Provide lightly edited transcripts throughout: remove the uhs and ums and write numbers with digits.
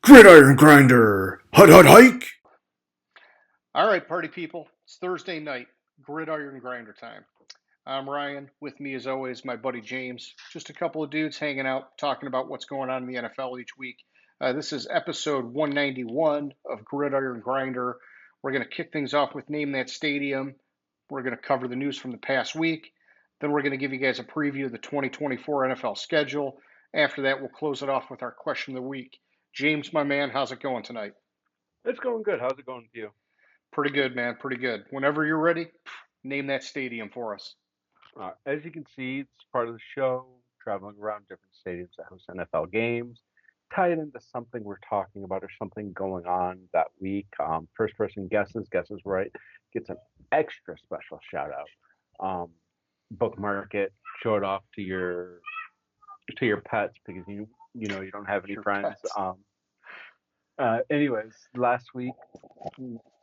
Gridiron Grinder! Hut hut hike! All right, party people. It's Thursday night, Gridiron Grinder time. I'm Ryan. With me, as always, my buddy James. Just a couple of dudes hanging out, talking about what's going on in the NFL each week. This is episode 191 of Gridiron Grinder. We're going to kick things off with Name That Stadium. We're going to cover the news from the past week. Then we're going to give you guys a preview of the 2024 NFL schedule. After that, we'll close it off with our question of the week. James, my man, how's it going tonight? It's going good. How's it going with you? Pretty good, man. Pretty good. Whenever you're ready, name that stadium for us. As you can see, it's part of the show, traveling around different stadiums that host NFL games, tie it into something we're talking about or something going on that week. First person guesses right, gets an extra special shout out. Bookmark it, show it off to your pets because you don't have any Your friends. pets. Anyways, last week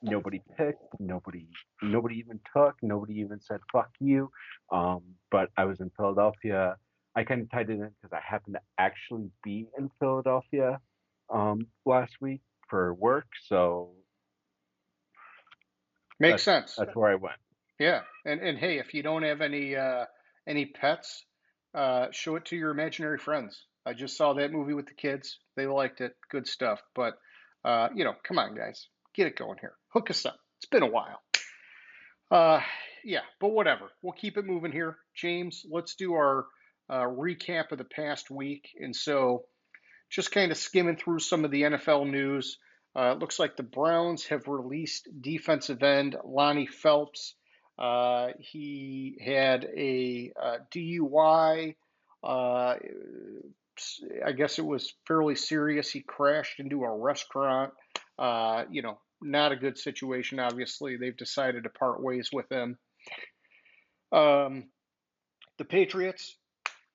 nobody picked, nobody even took, nobody even said fuck you. But I was in Philadelphia. I kind of tied it in because I happened to actually be in Philadelphia last week for work, so Makes that's sense. that's where I went. Yeah. And hey, if you don't have any pets, show it to your imaginary friends. I just saw that movie with the kids. They liked it. Good stuff. But come on, guys, get it going here. Hook us up. It's been a while. Uh, yeah, but whatever. We'll keep it moving here. James, let's do our recap of the past week. And so, just kind of skimming through some of the NFL news. It looks like the Browns have released defensive end Lonnie Phelps. He had a DUI. Uh, I guess it was fairly serious. He crashed into a restaurant. Not a good situation, obviously. They've decided to part ways with him. Um, the Patriots,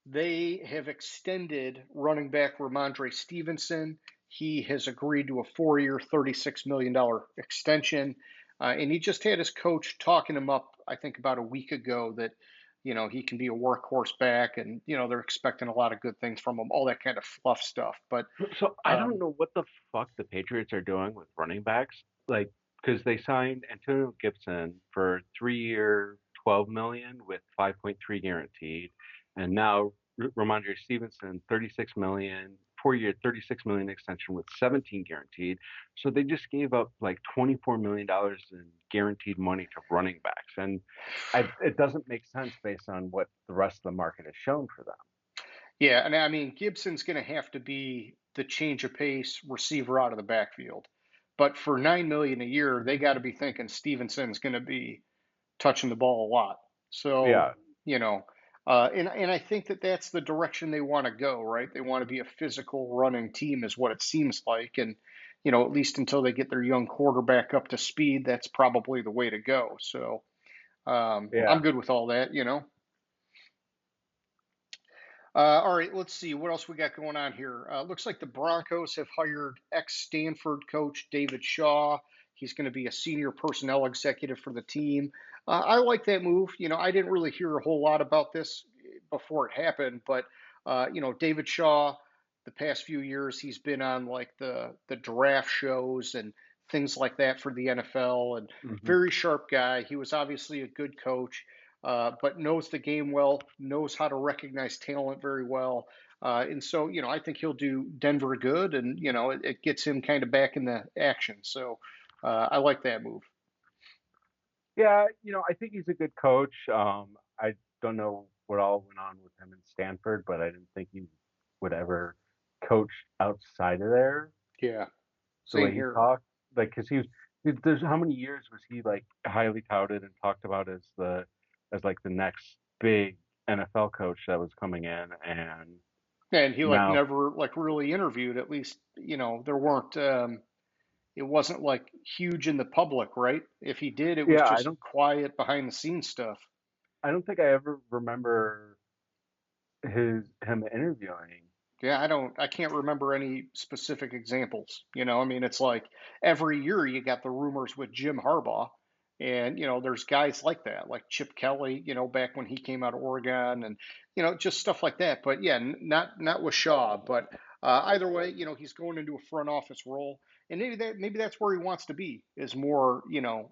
they have extended running back Ramondre Stevenson. He has agreed to a 4-year, $36 million extension. And he just had his coach talking him up, I think, about a week ago that, he can be a workhorse back and, they're expecting a lot of good things from him, all that kind of fluff stuff. But So I don't um, know what the fuck the Patriots are doing with running backs, like because they signed Antonio Gibson for 3 year, 12 million with 5.3 guaranteed, and now Ramondre Stevenson 36 million, 4 year, 36 million extension with 17 guaranteed. So they just gave up like $24 million in guaranteed money to running backs, and it doesn't make sense based on what the rest of the market has shown for them. yeah, and I mean, Gibson's going to have to be the change of pace receiver out of the backfield. But for 9 million a year, they got to be thinking Stevenson's going to be touching the ball a lot. So, Yeah, you know, and I think that that's the direction they want to go, right? They want to be a physical running team, is what it seems like. And, at least until they get their young quarterback up to speed, that's probably the way to go. So I'm yeah. good with all that. All right, let's see what else we got going on here. Looks like the Broncos have hired ex-Stanford coach David Shaw. He's going to be a senior personnel executive for the team. I like that move. I didn't really hear a whole lot about this before it happened, but David Shaw, the past few years, he's been on like the draft shows and things like that for the NFL, and hmm very sharp guy. He was obviously a good coach, but knows the game well, knows how to recognize talent very well. And so, I think he'll do Denver good, and, it gets him kind of back in the action. So I like that move. Yeah, I think he's a good coach. I don't know what all went on with him in Stanford, but I didn't think he would ever coach outside of there. Yeah, The same way he here. talked, like, because there's how many years was he like highly touted and talked about as like the next big NFL coach that was coming in, and And he like now, never like really interviewed, at least, there weren't, it wasn't like huge in the public, right? If he did, it was yeah, just quiet behind the scenes stuff. I don't think I ever remember him interviewing. Yeah, I can't remember any specific examples. I mean, it's like every year you got the rumors with Jim Harbaugh, and, there's guys like that, like Chip Kelly, back when he came out of Oregon, and, just stuff like that. But yeah, not with Shaw, but Either way, he's going into a front office role, and maybe that's where he wants to be, is more,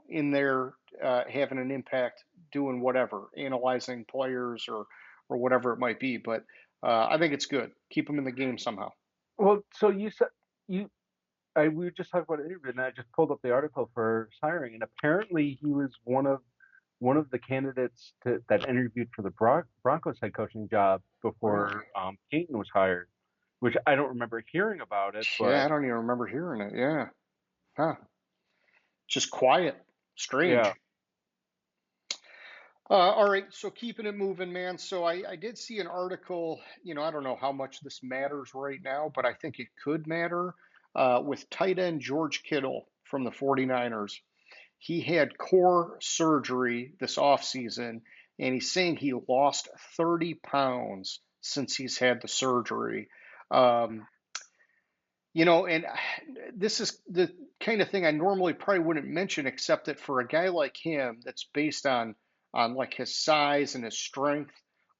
in there, having an impact, doing whatever, analyzing players or whatever it might be. But I think it's good. Keep him in the game somehow. Well, so you said you we were just talking about an interview, and I just pulled up the article for his hiring, and apparently he was one of the candidates that interviewed for the Broncos head coaching job Really? before Peyton was hired, which I don't remember hearing about it, Yeah, I but don't even remember hearing it. Yeah. Huh. Just quiet. yeah. Strange. All right, so keeping it moving, man. So I did see an article, I don't know how much this matters right now, but I think it could matter, with tight end George Kittle from the 49ers. He had core surgery this offseason, and he's saying he lost 30 pounds since he's had the surgery. Um, and this is the kind of thing I normally probably wouldn't mention, except that for a guy like him, that's based on like his size and his strength,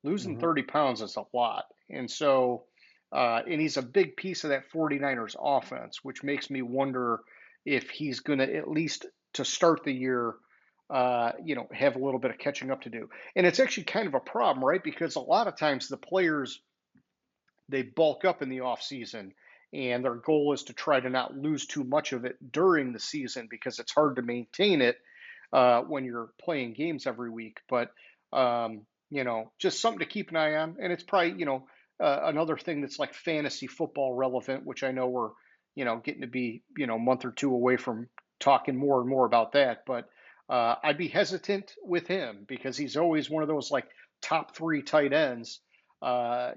losing Hmm. 30 pounds is a lot. And so, and he's a big piece of that 49ers offense, which makes me wonder if he's going to, at least to start the year, have a little bit of catching up to do. And it's actually kind of a problem, right? Because a lot of times the players, they bulk up in the off season, and their goal is to try to not lose too much of it during the season, because it's hard to maintain it when you're playing games every week. But just something to keep an eye on. And it's probably, another thing that's like fantasy football relevant, which I know we're, getting to be, a month or two away from talking more and more about that. But I'd be hesitant with him, because he's always one of those like top three tight ends. A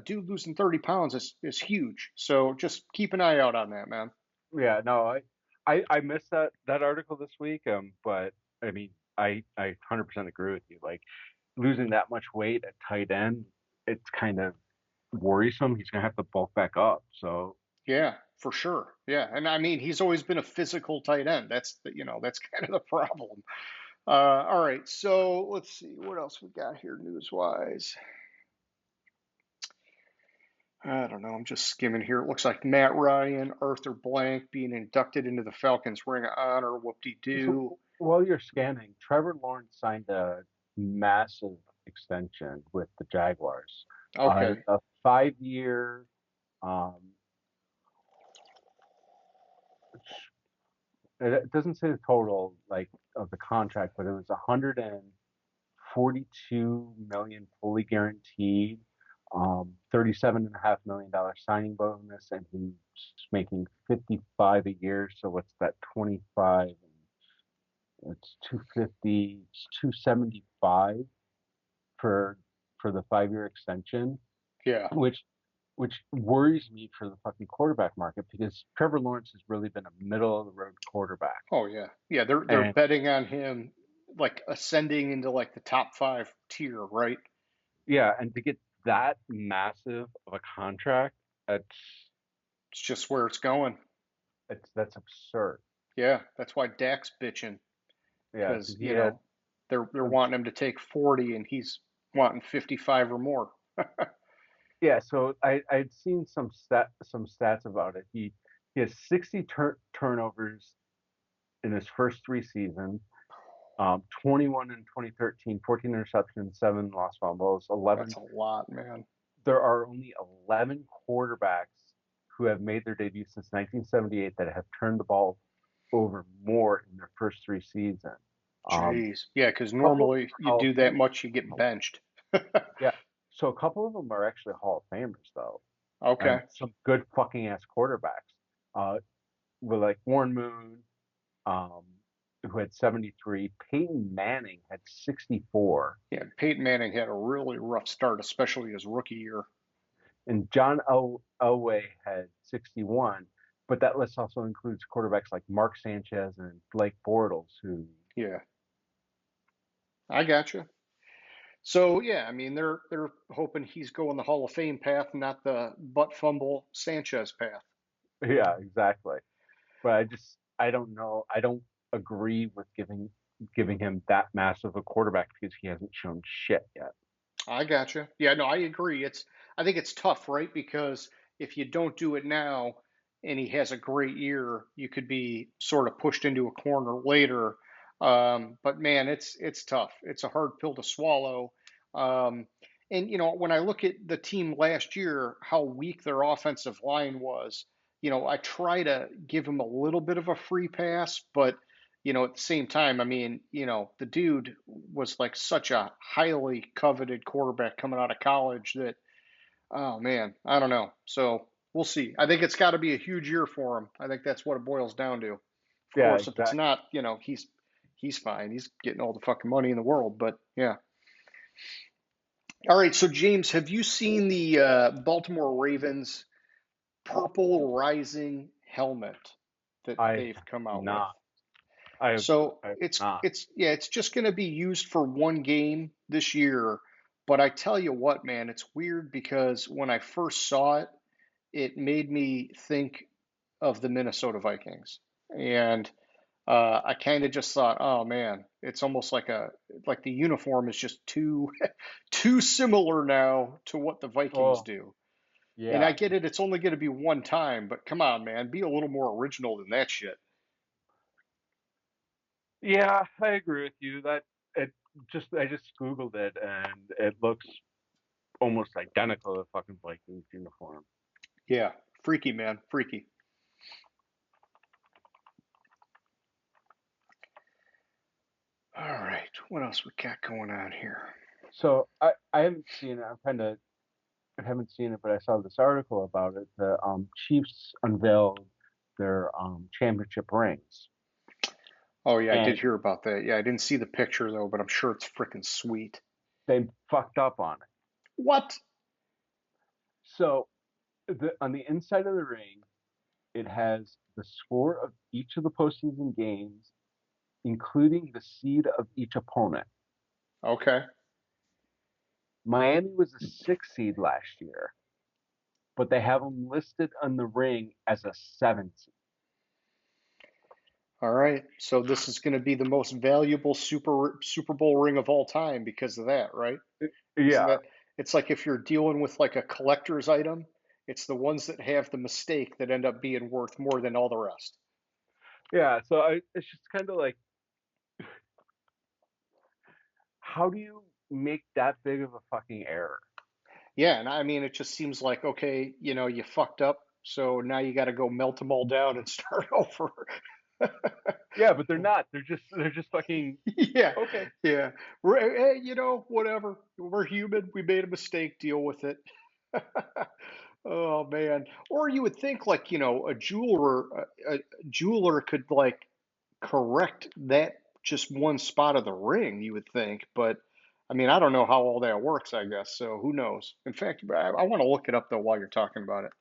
dude losing 30 pounds is huge. So just keep an eye out on that, man. Yeah, no, I missed that article this week, but I mean, I 100% agree with you. Like losing that much weight at tight end, it's kind of worrisome. He's gonna have to bulk back up. So Yeah, for sure. Yeah. And I mean, he's always been a physical tight end. That's kind of the problem. All right. So let's see what else we got here news wise. I don't know. I'm just skimming here. It looks like Matt Ryan, Arthur Blank being inducted into the Falcons Ring of Honor. So Whoop-de-doo. while you're scanning, Trevor Lawrence signed a massive extension with the Jaguars. Okay. A 5 year, um, it doesn't say the total like of the contract, but it was 142 million fully guaranteed, $37.5 million signing bonus, and he's making 55 a year. So what's that? 25. It's 250, it's 275 for the 5 year extension, Yeah. which worries me for the fucking quarterback market, because Trevor Lawrence has really been a middle of the road quarterback. Oh yeah. Yeah. They're And betting on him like ascending into like the top five tier, right? yeah, and to get that massive of a contract, It's just where it's going. that's absurd. Yeah. That's why Dak's bitching, Yeah, because because he had they're wanting him to take 40, and he's wanting 55 or more. yeah. So I'd seen some stats about it. He has 60 turnovers in his first three seasons. 21 in 2013, 14 interceptions, seven lost fumbles, That's 11. a lot, man. There are only 11 quarterbacks who have made their debut since 1978 that have turned the ball over more in their first three seasons. Um, Jeez. Yeah, because a couple of them normally are you Hall of do that Famers. much, you get benched. Yeah. So a couple of them are actually Hall of Famers though, and Okay. some good fucking ass quarterbacks. Uh, with like Warren Moon, um, who had 73. Peyton Manning had 64. Yeah, Peyton Manning had a really rough start, especially his rookie year. And John Elway had 61, but that list also includes quarterbacks like Mark Sanchez and Blake Bortles, who, Yeah, I gotcha. So yeah, I mean they're hoping he's going the Hall of Fame path, not the butt fumble Sanchez path. yeah, exactly. But I don't know. I don't agree with giving him that massive a quarterback because he hasn't shown shit yet. I gotcha. Yeah, no, I agree. I think it's tough, right? Because if you don't do it now and he has a great year, you could be sort of pushed into a corner later. But man, it's tough. It's a hard pill to swallow. Um, and when I look at the team last year, how weak their offensive line was, I try to give him a little bit of a free pass, but at the same time, I mean, the dude was like such a highly coveted quarterback coming out of college that, oh man, I don't know. So we'll see. I think it's got to be a huge year for him. I think that's what it boils down to. Of Yeah, course, if it's exactly. not, he's fine. He's getting all the fucking money in the world. But yeah. All right. So James, have you seen the Baltimore Ravens purple rising helmet that I they've have come out with? not. I have, So I have it's not. it's yeah, it's just going to be used for one game this year. But I tell you what, man, it's weird because when I first saw it, it made me think of the Minnesota Vikings. And I kind of just thought, oh man, it's almost like the uniform is just too too similar now to what the Vikings Oh, do. And I yeah. get it, it's only going to be one time, but come on, man, be a little more original than that shit. Yeah, I agree with you. That it I just Googled it and it looks almost identical to the fucking Vikings uniform. Yeah, freaky, man, freaky. All right, what else we got going on here? So I haven't seen it. I haven't seen it, but I saw this article about it. The Chiefs unveiled their championship rings, Oh yeah, I did and hear about that. Yeah, I didn't see the picture though, but I'm sure it's freaking sweet. they fucked up on it. What? So on the inside of the ring, it has the score of each of the postseason games, including the seed of each opponent. Okay. Miami was a 6 seed last year, but they have them listed on the ring as a 7 seed. All right. So this is going to be the most valuable Super Bowl ring of all time because of that, right? Isn't Yeah, that? It's like if you're dealing with like a collector's item, it's the ones that have the mistake that end up being worth more than all the rest. yeah. So it's just kind of like, how do you make that big of a fucking error? Yeah, and I mean, it just seems like okay, you fucked up, so now you got to go melt them all down and start over. Yeah, but they're not. They're just fucking Yeah, okay. yeah. Hey, whatever. We're human. We made a mistake. Deal with it. Oh man. Or you would think like, a jeweler could like correct that just one spot of the ring, you would think, but I mean, I don't know how all that works, I guess. So who knows? In fact, I want to look it up though while you're talking about it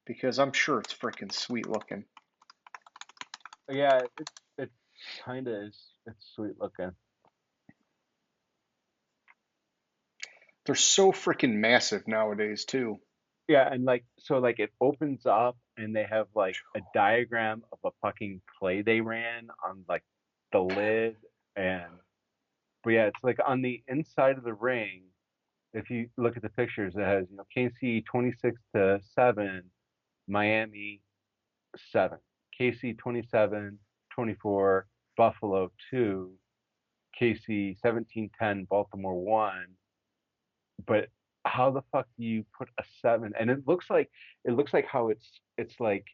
because I'm sure it's freaking sweet looking. Yeah, it kind of is. It's sweet looking. They're so freaking massive nowadays too. Yeah, and like so, like it opens up, and they have like a diagram of a fucking play they ran on like the lid, and but yeah, it's like on the inside of the ring. If you look at the pictures, it has KC 26-7, Miami 7, KC 27-24, Buffalo 2, KC 17-10, Baltimore 1. But how the fuck do you put a 7? And it looks like how it's like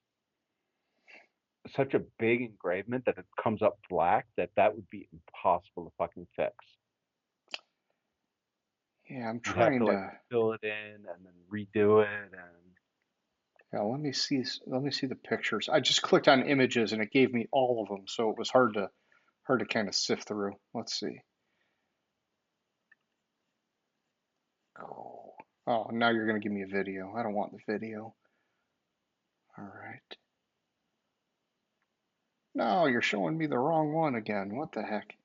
such a big engravement that it comes up black that would be impossible to fucking fix. Yeah, I'm You'd have trying to like to. fill it in and then redo it and Yeah, let me see. Let me see the pictures. I just clicked on images and it gave me all of them, so it was hard to kind of sift through. Let's see. Oh, oh, now you're gonna give me a video. I don't want the video. All right. No, you're showing me the wrong one again. What the heck?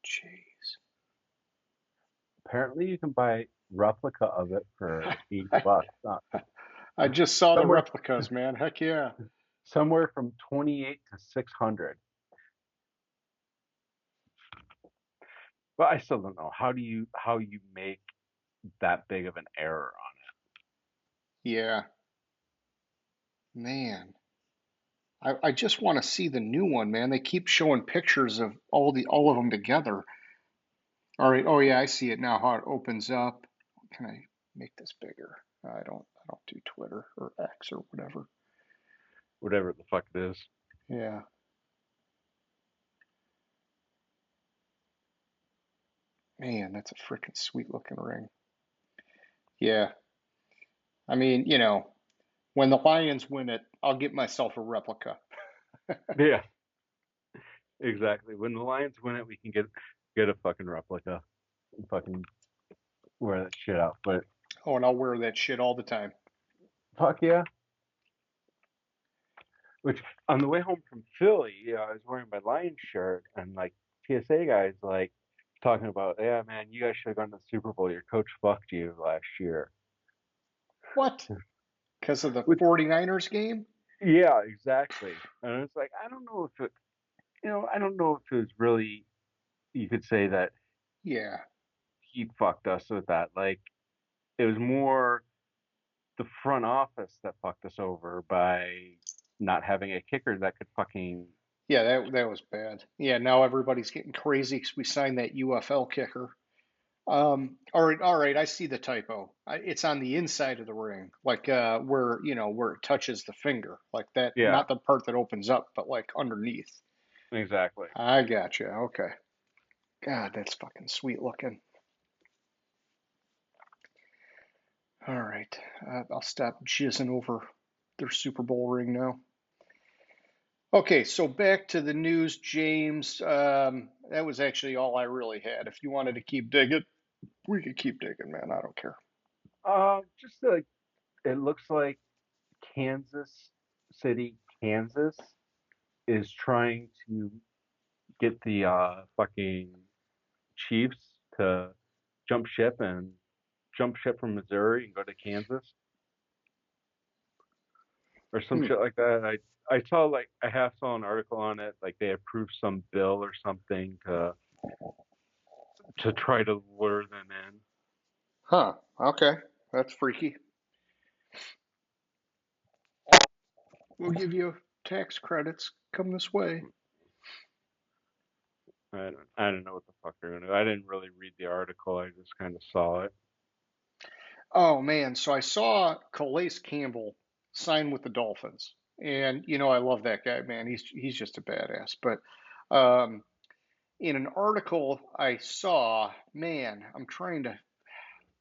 Jeez. apparently you can buy replica of it for I, $80. I just saw the Somewhere replicas, man. Heck yeah. somewhere from 28 to 600. But I still don't know how you make that big of an error on Yeah, man. I just want to see the new one, man. They keep showing pictures of all of them together. All right. Oh yeah, I see it now. How it opens up. Can I make this bigger? I don't do Twitter or X or whatever. whatever the fuck it is. Yeah. Man, that's a freaking sweet looking ring. Yeah. I mean, when the Lions win it, I'll get myself a replica. Yeah, exactly. When the Lions win it, we can get a fucking replica and fucking wear that shit out. But Oh, and I'll wear that shit all the time. fuck yeah. Which on the way home from Philly, I was wearing my Lions shirt, and like TSA guys like talking about, yeah, man, you guys should have gone to the Super Bowl. Your coach fucked you last year. What? Because of the Which, 49ers game? yeah, exactly. And it's like, I don't know if it was really, you could say that Yeah. he fucked us with that. Like, it was more the front office that fucked us over by not having a kicker that could fucking, Yeah, that was bad. Yeah, now everybody's getting crazy because we signed that UFL kicker. All right, I see the typo. It's on the inside of the ring, like where where it touches the finger, like that, yeah, not the part that opens up, but like underneath. exactly. I gotcha. Okay. God, that's fucking sweet looking. All right, I'll stop jizzing over their Super Bowl ring now. Okay, so back to the news, James. That was actually all I really had. If you wanted to keep digging, we could keep digging, man. I don't care. Just like, it looks like Kansas City, Kansas is trying to get the fucking Chiefs to jump ship and jump ship from Missouri and go to Kansas or some Hmm. shit like that. I saw like I half saw an article on it, like they approved some bill or something to try to lure them in. Huh. Okay. That's freaky. We'll give you tax credits. Come this way. I don't know what the fuck they're gonna do. I didn't really read the article. I just kind of saw it. Oh man, so I saw Calais Campbell sign with the Dolphins, and I love that guy, man. He's just a badass. But um, in an article I saw, man, I'm trying to.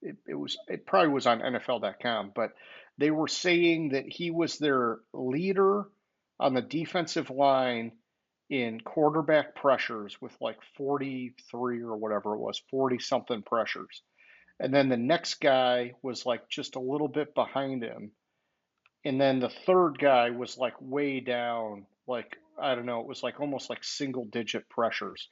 It probably was on NFL.com, but they were saying that he was their leader on the defensive line in quarterback pressures with like 43 or whatever it was, 40 something pressures. And then the next guy was like just a little bit behind him. And then the third guy was like way down, like, I don't know, it was like almost like single digit pressures.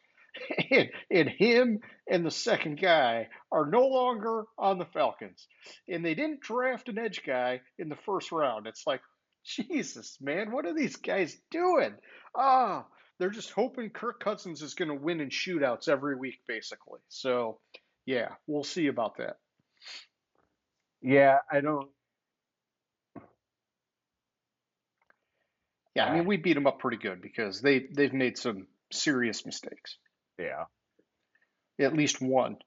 And him and the second guy are no longer on the Falcons. And they didn't draft an edge guy in the first round. It's like, Jesus, man, what are these guys doing? Ah, they're just hoping Kirk Cousins is going to win in shootouts every week, basically. So, yeah, we'll see about that. Yeah, I don't. Yeah, I mean, we beat them up pretty good because they've made some serious mistakes. Yeah. At least one.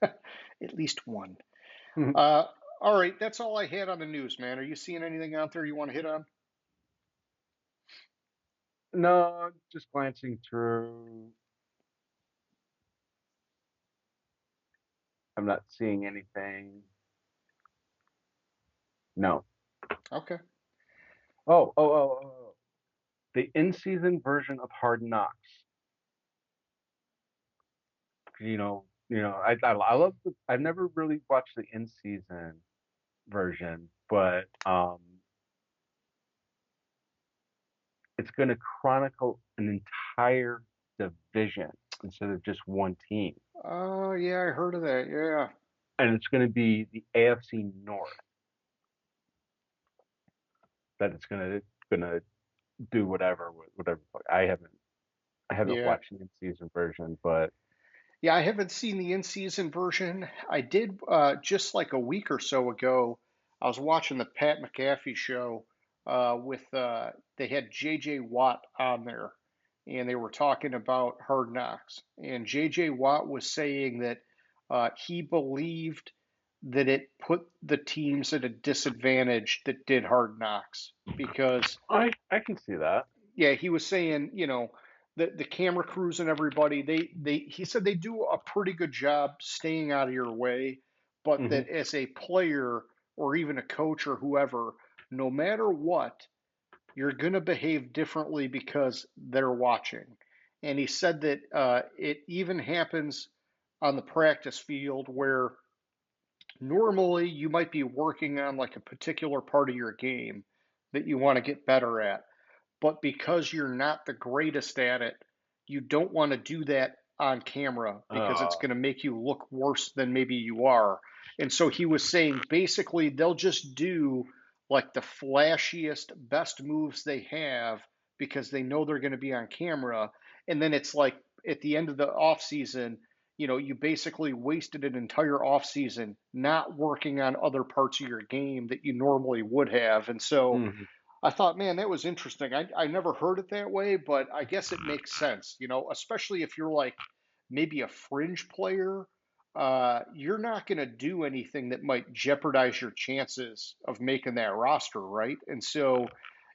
At least one. Uh, all right, that's all I had on the news, man. Are you seeing anything out there you want to hit on? No, just glancing through. I'm not seeing anything. No. Okay. Oh. The in-season version of Hard Knocks. I love the. I've never really watched the in-season version, but it's going to chronicle an entire division instead of just one team. Oh, yeah, I heard of that. Yeah. and it's going to be the AFC North that it's going to do whatever. I haven't Yeah. watched the in-season version, but Yeah, I haven't seen the in-season version. I did just like a week or so ago. I was watching the Pat McAfee show with they had J.J. Watt on there, and they were talking about Hard Knocks. And J.J. Watt was saying that he believed that it put the teams at a disadvantage that did Hard Knocks because I can see that. yeah, he was saying, the camera crews and everybody, they he said they do a pretty good job staying out of your way, but Hmm. that as a player or even a coach or whoever, no matter what, you're going to behave differently because they're watching. And he said that it even happens on the practice field where normally you might be working on like a particular part of your game that you want to get better at, but because you're not the greatest at it, you don't want to do that on camera because it's Uh, going to make you look worse than maybe you are. And so he was saying basically they'll just do like the flashiest, best moves they have because they know they're going to be on camera. And then it's like at the end of the off season, you basically wasted an entire off season not working on other parts of your game that you normally would have. And so mhm. I thought, man, that was interesting. I never heard it that way, but I guess it makes sense, especially if you're like maybe a fringe player. You're not going to do anything that might jeopardize your chances of making that roster, right? And so,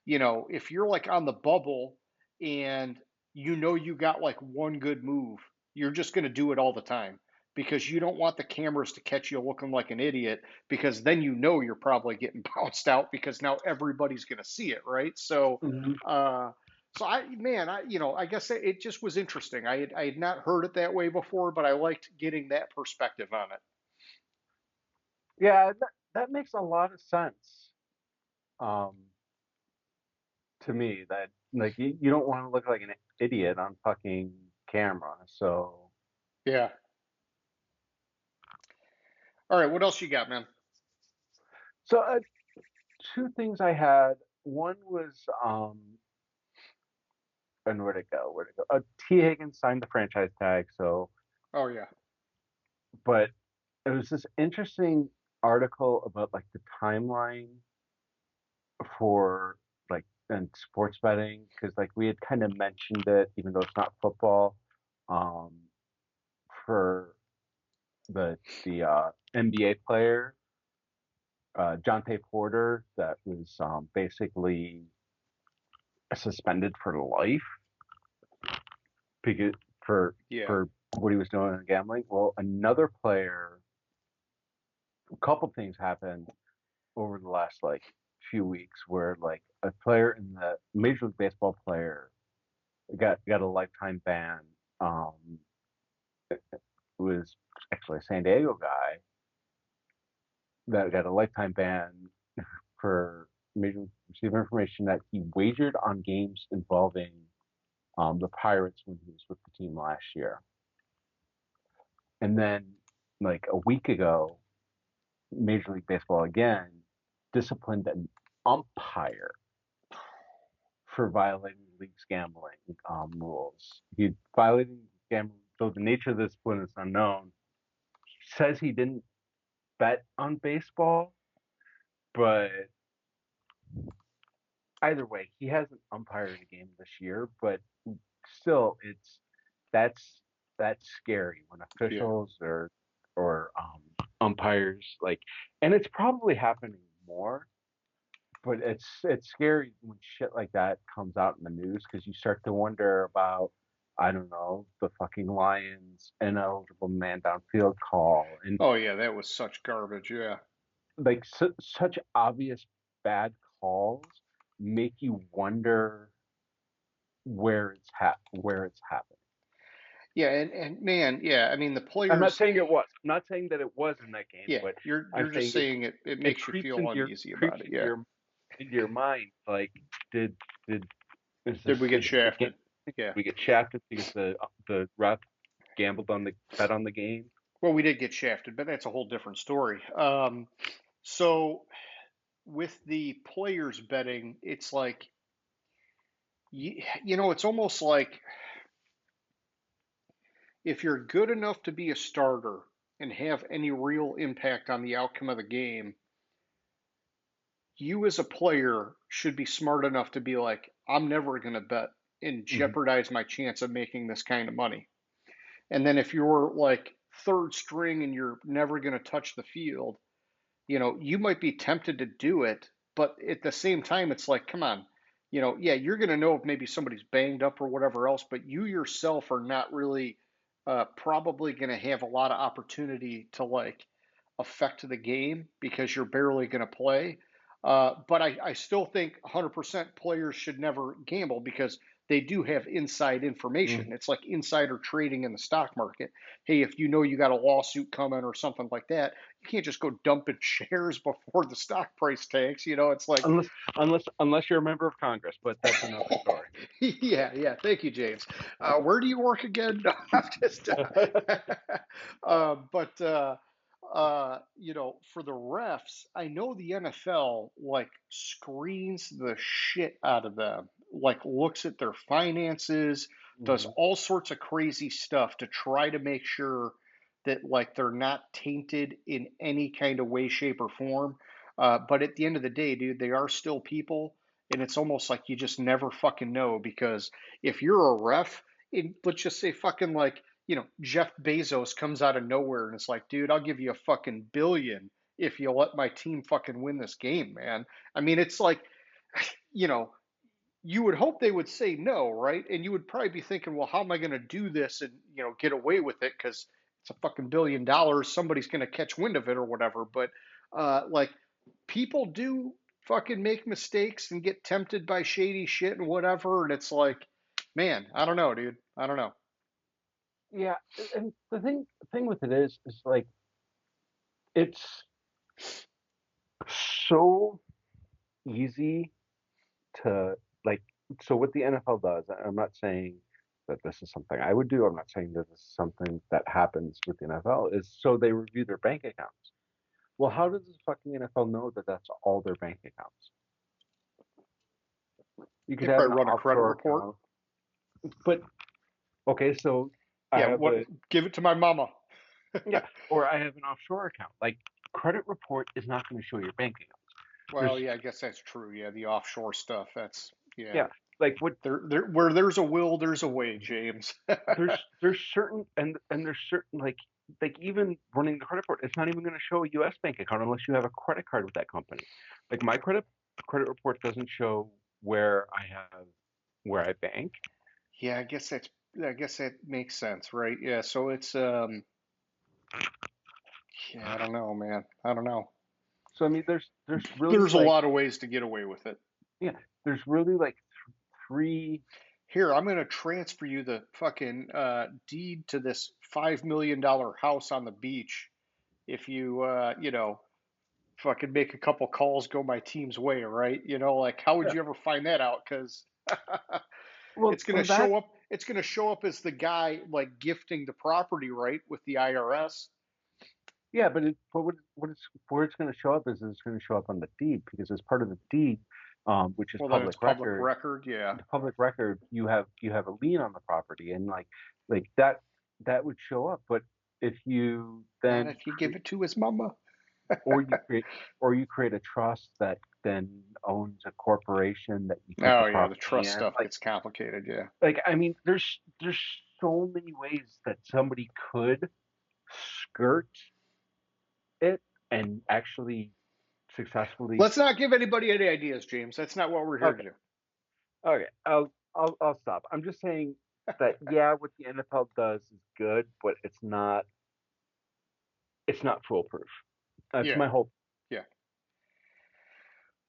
if you're like on the bubble and you got like one good move, you're just going to do it all the time because you don't want the cameras to catch you looking like an idiot because then you're probably getting bounced out because now everybody's going to see it, right? So, Mhm. uh, I guess it just was interesting. I had not heard it that way before, but I liked getting that perspective on it. Yeah, that makes a lot of sense. Um, to me, that like you don't want to look like an idiot on fucking camera. So, Yeah. All right. What else you got, man? so two things I had. One was and where'd it go? Where'd it go? T. Higgins signed the franchise tag. So, Oh yeah. but it was this interesting article about like the timeline for like and sports betting because like we had kind of mentioned it, even though it's not football, um, for the NBA player Jonte Porter that was basically suspended for life because for Yeah. for what he was doing in gambling. Well, another player, a couple things happened over the last like few weeks where like a player in the Major League Baseball player got a lifetime ban. It was actually a San Diego guy that got a lifetime ban for receiving information that he wagered on games involving the Pirates when he was with the team last year. And then, like a week ago, Major League Baseball again disciplined an umpire for violating the league's gambling rules. He violated gambling, so the nature of the discipline is unknown. He says he didn't bet on baseball, but either way, he hasn't umpired a game this year. But still, that's that's scary when Yeah. officials or umpires like, and it's probably happening more. But it's scary when shit like that comes out in the news because you start to wonder about, I don't know, the fucking Lions ineligible man downfield call and Oh yeah. That was such garbage. Yeah. like such obvious bad calls make you wonder where it's happening. Yeah. And man, yeah. I mean, the I'm not players. saying it was. I'm not saying that it was in that game, Yeah. but You're I'm you're just saying saying it it makes you feel uneasy creeps about it. Yeah. into your mind. Like, did is Did this we get is the game? shafted? Did Yeah. we get shafted because the ref? gambled on the bet on the game. Well, we did get shafted, but that's a whole different story. So with the players betting, it's like it's almost like if you're good enough to be a starter and have any real impact on the outcome of the game, you as a player should be smart enough to be like, I'm never going to bet and Hmm. jeopardize my chance of making this kind of money. And then if you're like third string and you're never going to touch the field, you might be tempted to do it, but at the same time, it's like, come on, yeah, you're going to know if maybe somebody's banged up or whatever else, but you yourself are not really probably going to have a lot of opportunity to like affect the game because you're barely going to play. But I still think 100% players should never gamble because they do have inside information. Hmm. It's like insider trading in the stock market. Hey, if you know you got a lawsuit coming or something like that, you can't just go dumping shares before the stock price tanks. It's like, Unless you're a member of Congress, but that's another story. yeah, yeah. Thank you, James. Where do you work again? No, I'm just, but for the refs, I know the NFL like screens the shit out of them, like looks at their finances, does Hmm. all sorts of crazy stuff to try to make sure that like they're not tainted in any kind of way, shape, or form. But at the end of the day, dude, they are still people, and it's almost like you just never fucking know because if you're a ref, let's just say fucking like Jeff Bezos comes out of nowhere and it's like, dude, I'll give you a fucking billion if you let my team fucking win this game, man. I mean, it's like, you know, you would hope they would say no, right? And you would probably be thinking, well, how am I going to do this and get away with it because it's a fucking $1 billion. Somebody's going to catch wind of it or whatever. But like people do fucking make mistakes and get tempted by shady shit and whatever. And it's like, man, I don't know, dude. I don't know. Yeah, and the thing with it is like it's so easy to like. So what the NFL does, I'm not saying that this is something I would do. I'm not saying that this is something that happens with the NFL. Is so they review their bank accounts. Well, how does the fucking NFL know that that's all their bank accounts? You They could have probably an run a credit offshore report. account, but okay, so I Yeah, have what? a Give it to my mama. yeah, or I have an offshore account. Like credit report is not going to show your bank accounts. Well, There's yeah, I guess that's true. Yeah, the offshore stuff. That's yeah. yeah, like what There, where there's a will, there's a way, James. there's certain and there's certain like even running the credit report, it's not even going to show a U.S. bank account unless you have a credit card with that company. Like my credit report doesn't show where I bank. Yeah, I guess that makes sense, right? Yeah, so it's yeah, I don't know, man. I don't know. So I mean, there's really There's a like lot of ways to get away with it. yeah, there's really like three. Here, I'm gonna transfer you the fucking deed to this $5 million house on the beach if you fucking make a couple calls go my team's way, right? Like how would Yeah. you ever find that out? Because Well, it's gonna well that show up. It's gonna show up as the guy like gifting the property, right, with the IRS. yeah, but what it's where it's going to show up is it's going to show up on the deed because as part of the deed, which is Well, then it's public public record, record. Yeah. the public record, you have a lien on the property, and like that would show up. But if you Not then if you give it to his mama. or you create a trust that then owns a corporation that you put the Oh yeah, the property trust in, stuff gets complicated. Yeah. I mean, there's so many ways that somebody could skirt it and actually successfully. Let's not give anybody any ideas, James. That's not what we're here to Okay, do. okay, I'll stop. I'm just saying that yeah, what the NFL does is good, but it's not foolproof. That's Yeah. my whole. Yeah.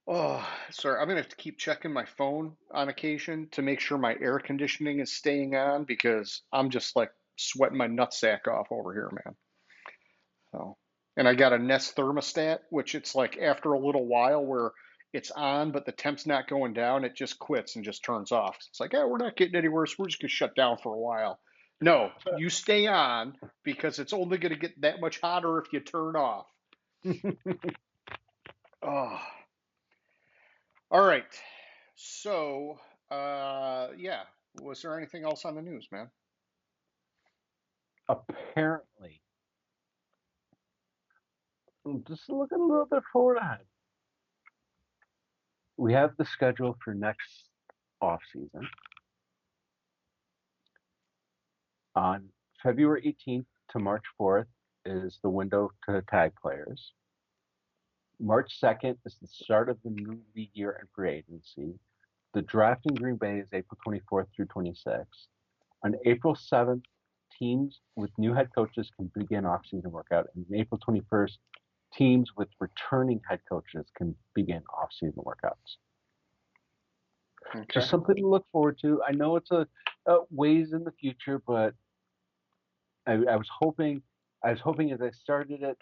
Oh, sorry. I'm gonna have to keep checking my phone on occasion to make sure my air conditioning is staying on because I'm just like sweating my nutsack off over here, man. So, and I got a Nest thermostat, which it's like after a little while where it's on, but the temp's not going down, it just quits and just turns off. It's like, yeah, we're not getting anywhere, so we're just gonna shut down for a while. No, you stay on because it's only going to get that much hotter if you turn off. Oh, all right. So, yeah. Was there anything else on the news, man? Apparently, just looking a little bit forward ahead, we have the schedule for next off season. On February 18th to March 4th is the window to tag players. March 2nd is the start of the new league year and free agency. The draft in Green Bay is April 24th through 26th. On April 7th, teams with new head coaches can begin off-season workout. And on April 21st, teams with returning head coaches can begin off-season workouts. Okay. Just something to look forward to. I know it's a ways in the future, but I was hoping as I started it,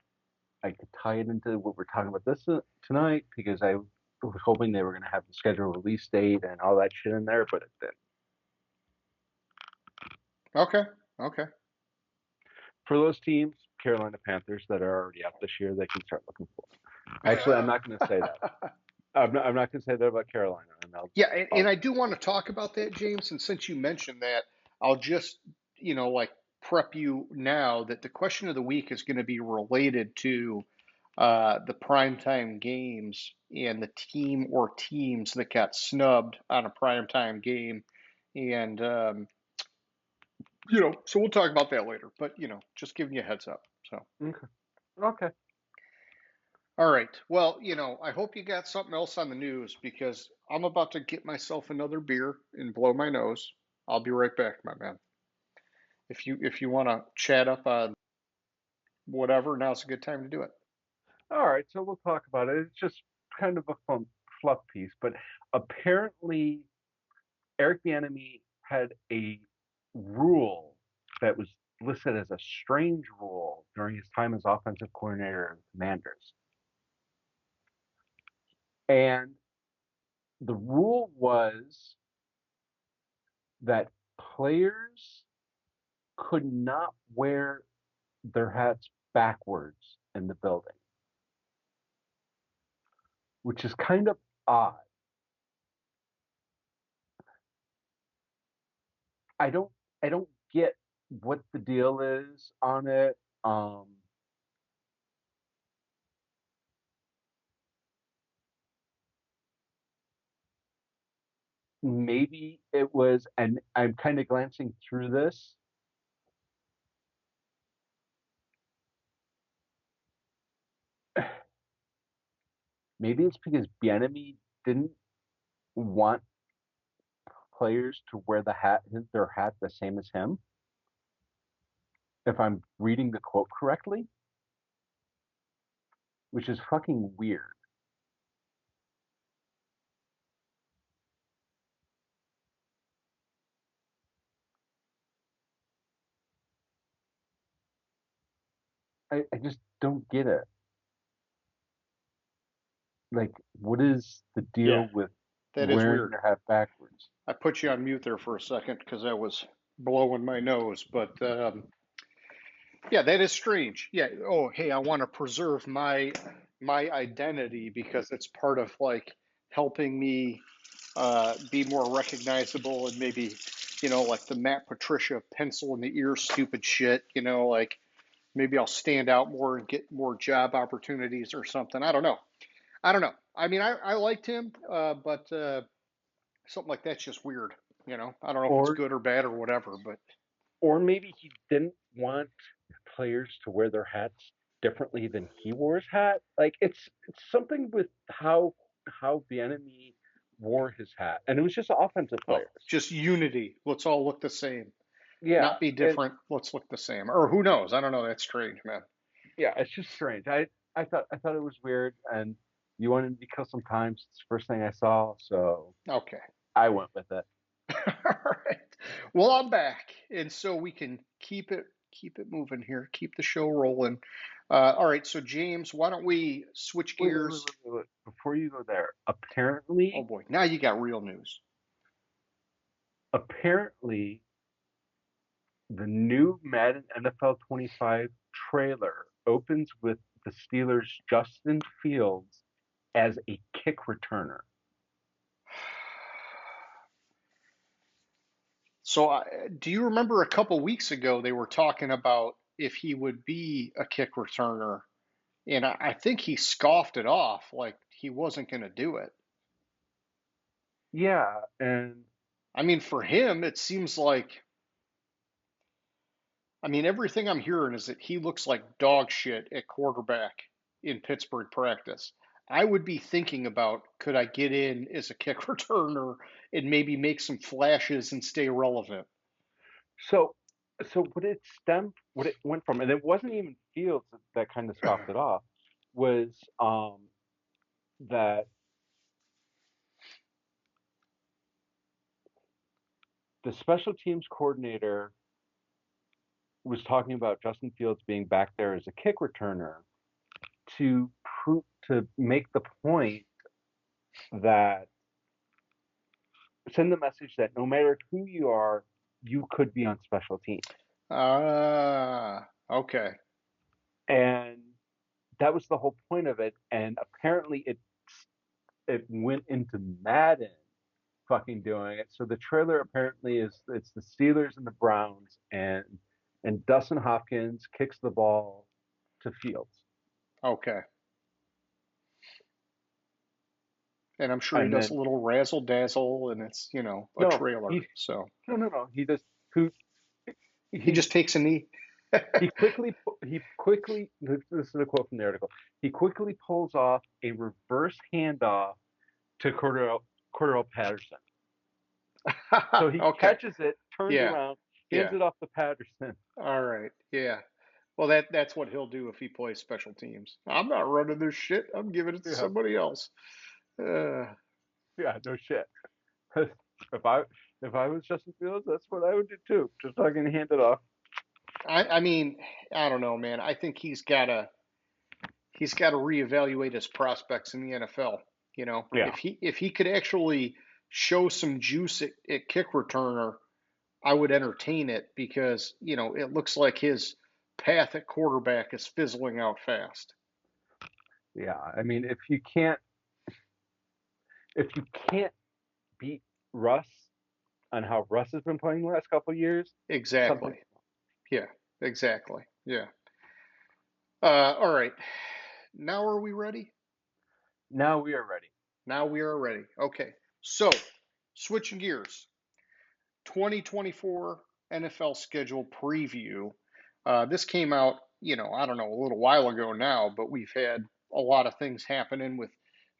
I could tie it into what we're talking about this tonight because I was hoping they were going to have the schedule release date and all that shit in there, but it didn't. Okay. Okay. For those teams, Carolina Panthers that are already out this year, they can start looking for. Actually, I'm not going to say that. I'm not going to say that about Carolina. Yeah, and I do want to talk about that, James. And since you mentioned that, I'll just, like prep you now that the question of the week is going to be related to the primetime games and the team or teams that got snubbed on a primetime game. And, so we'll talk about that later. But, just giving you a heads up. So. Okay. Okay. All right. Well, I hope you got something else on the news because I'm about to get myself another beer and blow my nose. I'll be right back, my man. If you want to chat up on whatever, now's a good time to do it. All right. So we'll talk about it. It's just kind of a fun fluff piece, but apparently Eric Bieniemy had a rule that was listed as a strange rule during his time as offensive coordinator of the Commanders. And the rule was that players could not wear their hats backwards in the building, which is kind of odd. I don't I don't get what the deal is on it. Maybe it was, and I'm kind of glancing through this. Maybe it's because Bieniemy didn't want players to wear their hat the same as him. If I'm reading the quote correctly, which is fucking weird. I just don't get it. Like, what is the Yeah, deal with that is wearing weird. your hat backwards? I put you on mute there for a second because I was blowing my nose, but yeah, that is strange. Yeah. Oh, hey, I want to preserve my identity because it's part of like helping me be more recognizable and maybe, like the Matt Patricia pencil in the ear stupid shit, like maybe I'll stand out more and get more job opportunities or something. I don't know. I don't know. I mean, I liked him, but something like that's just weird. I don't know if it's Or good or bad or whatever, but or maybe he didn't want players to wear their hats differently than he wore his hat. Like it's something with how Bieniemy wore his hat, and it was just offensive oh, players. just unity. Let's all look the same. Yeah, Not be and different. Let's look the same. Or who knows? I don't know. That's strange, man. yeah, it's just strange. I thought it was weird, and you wanted to kill some time. It's the first thing I saw, so Okay. I went with it. All right. Well, I'm back, and so we can keep it moving here. Keep the show rolling. All right. So James, why don't we switch Wait, wait, wait, gears? wait, wait. Before you go there, Oh apparently, boy, now you got real news. apparently, the new Madden NFL 25 trailer opens with the Steelers' Justin Fields as a kick returner. So, do you remember a couple weeks ago they were talking about if he would be a kick returner, and I think he scoffed it off like he wasn't going to do it. Yeah, and I mean, for him, it seems like, I mean, everything I'm hearing is that he looks like dog shit at quarterback in Pittsburgh practice. I would be thinking about could I get in as a kick returner and maybe make some flashes and stay relevant? so what it went from, and it wasn't even Fields that kind of scoffed it off, was that the special teams coordinator was talking about Justin Fields being back there as a kick returner to to make the point that send the message that no matter who you are, you could be on special teams. Okay. And that was the whole point of it. And apparently it went into Madden fucking doing it. So the trailer apparently it's the Steelers and the Browns, and Dustin Hopkins kicks the ball to Fields. Okay. And I'm sure he And does a then little razzle dazzle, and it's, a no, trailer. So no. He just who he he just takes a knee. he quickly this is a quote from the article. He quickly pulls off a reverse handoff to Cordell Patterson. So he Okay. catches it, turns Yeah. around, hands Yeah. it off to Patterson. All right. Yeah. Well, that's what he'll do if he plays special teams. I'm not running this shit. I'm giving it to Yeah, somebody else. Uh, yeah, no shit. if I if I was Justin Fields, that's what I would do too. Just fucking hand it off. I mean, I don't know, man. I think he's got to reevaluate his prospects in the NFL. Yeah, If he could actually show some juice at kick returner, I would entertain it because it looks like his path at quarterback is fizzling out fast. yeah. I mean, if you can't beat Russ on how Russ has been playing the last couple of years, something. Exactly. Yeah. Exactly. Yeah. All right. Now are we ready? Now we are ready. Now we are ready. Okay. So, switching gears. 2024 NFL schedule preview. This came out, I don't know, a little while ago now, but we've had a lot of things happening with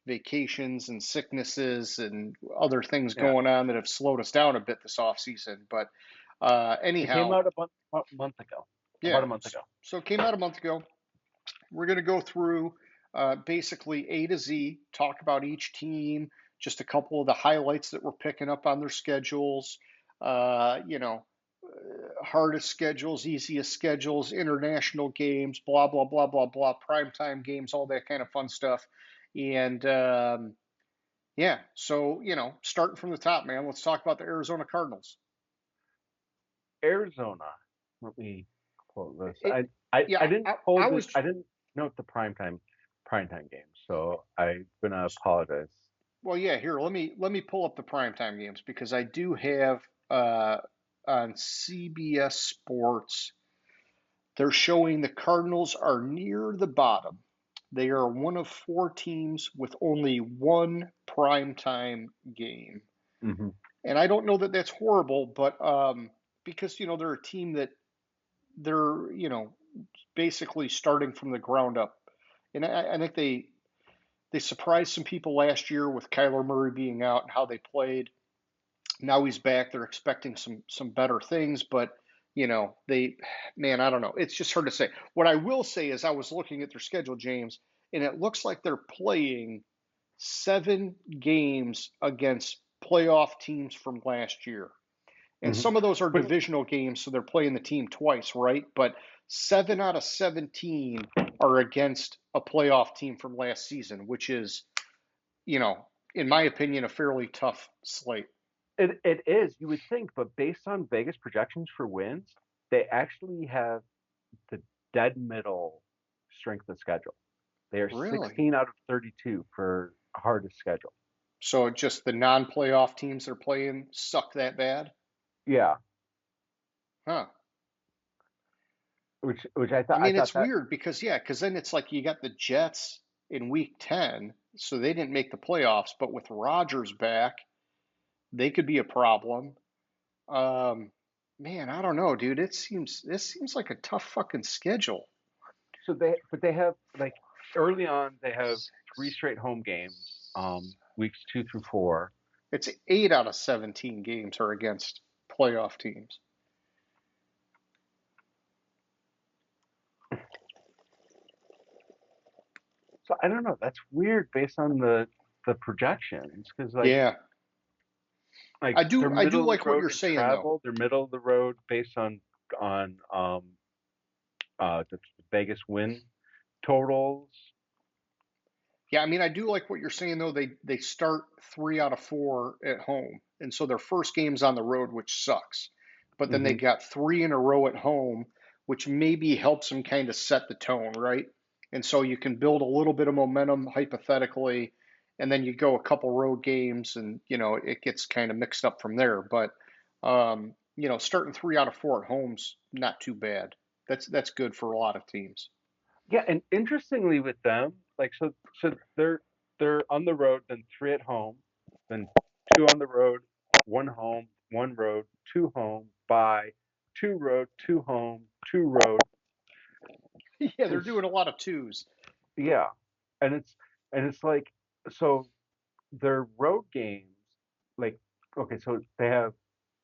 vacations and sicknesses and other things Yeah, going on that have slowed us down a bit this off season. But it came anyhow, out a month ago, about yeah. a month ago. So it came out a month ago. We're going to go through basically A to Z, talk about each team, just a couple of the highlights that we're picking up on their schedules, uh, you know, hardest schedules, easiest schedules, international games, blah, blah, blah, blah, blah, primetime games, all that kind of fun stuff. And yeah, so, starting from the top, man, let's talk about the Arizona Cardinals. Arizona. Let me pull this. It, I yeah, didn't I pull this. was, I didn't note the primetime game, so I'm gonna apologize. well, yeah, here, let me pull up the primetime games because I do have uh, on CBS Sports, they're showing the Cardinals are near the bottom. They are one of four teams with only one primetime game. Hmm. And I don't know that that's horrible, but because, they're a team that they're, basically starting from the ground up. And I think they surprised some people last year with Kyler Murray being out and how they played. Now he's back. They're expecting some better things, but they, man, I don't know. It's just hard to say. What I will say is I was looking at their schedule, James, and it looks like they're playing 7 games against playoff teams from last year. And Hmm. some of those are But divisional games, so they're playing the team twice, right? But 7 out of 17 are against a playoff team from last season, which is, you know, in my opinion, a fairly tough slate. it is, you would think, but based on Vegas projections for wins, they actually have the dead middle strength of schedule. They are Really? 16 out of 32 for hardest schedule. So just the non-playoff teams they're playing suck that bad? Yeah, Huh. which I I mean, thought it's that. weird because yeah, because then it's like you got the Jets in week 10, so they didn't make the playoffs, but with Rodgers back, they could be a problem. Um, man, I don't know, dude. This seems like a tough fucking schedule. So they have like early on they have three straight home games, weeks 2 through 4. It's 8 out of 17 games are against playoff teams. So I don't know. That's weird based on the projections because Yeah. they're I do middle of the like what road you're in saying though. travel. They're middle of the road based on the Vegas win totals. Yeah, I mean, I do like what you're saying though. They start 3 out of 4 at home, and so their first game's on the road, which sucks. But then they Hmm. got 3 in a row at home, which maybe helps them kind of set the tone, right? And so you can build a little bit of momentum hypothetically, and then you go a couple road games, and it gets kind of mixed up from there. But starting 3 out of 4 at home's not too bad. That's good for a lot of teams. Yeah, and interestingly with them, so they're on the road, then three at home, then two on the road, one home, one road, two home, bye, two road, two home, two road. Yeah, they're It's doing a lot of twos. yeah, and it's like so their road games, like okay, so they have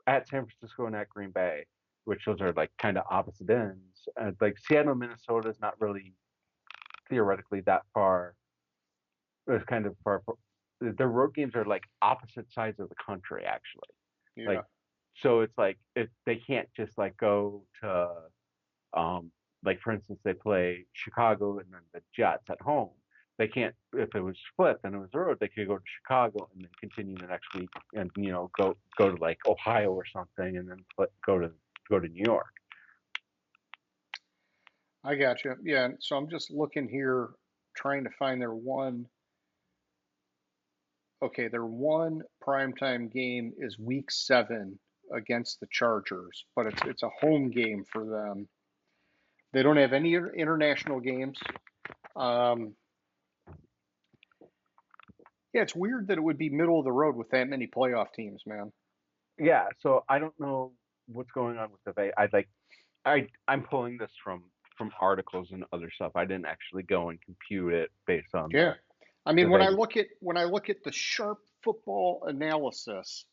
at San Francisco and at Green Bay, which those are like kind of opposite ends. And like Seattle, Minnesota is not really theoretically that far. It's kind of far. Their road games are like opposite sides of the country, actually. Yeah. Like, so it's like if they can't just like go to, like for instance, they play Chicago and then the Jets at home. They can't. If it was split, then it was the road. They could go to Chicago and then continue the next week, and go to like Ohio or something, and then go to New York. I got you. Yeah, so I'm just looking here, trying to find their one. Okay, their one primetime game is Week 7 against the Chargers, but it's a home game for them. They don't have any international games. Um, yeah, it's weird that it would be middle of the road with that many playoff teams, man. Yeah, so I don't know what's going on with the Bay. I'm pulling this from articles and other stuff. I didn't actually go and compute it based on Yeah, I the mean Vegas. when I look at the sharp football analysis,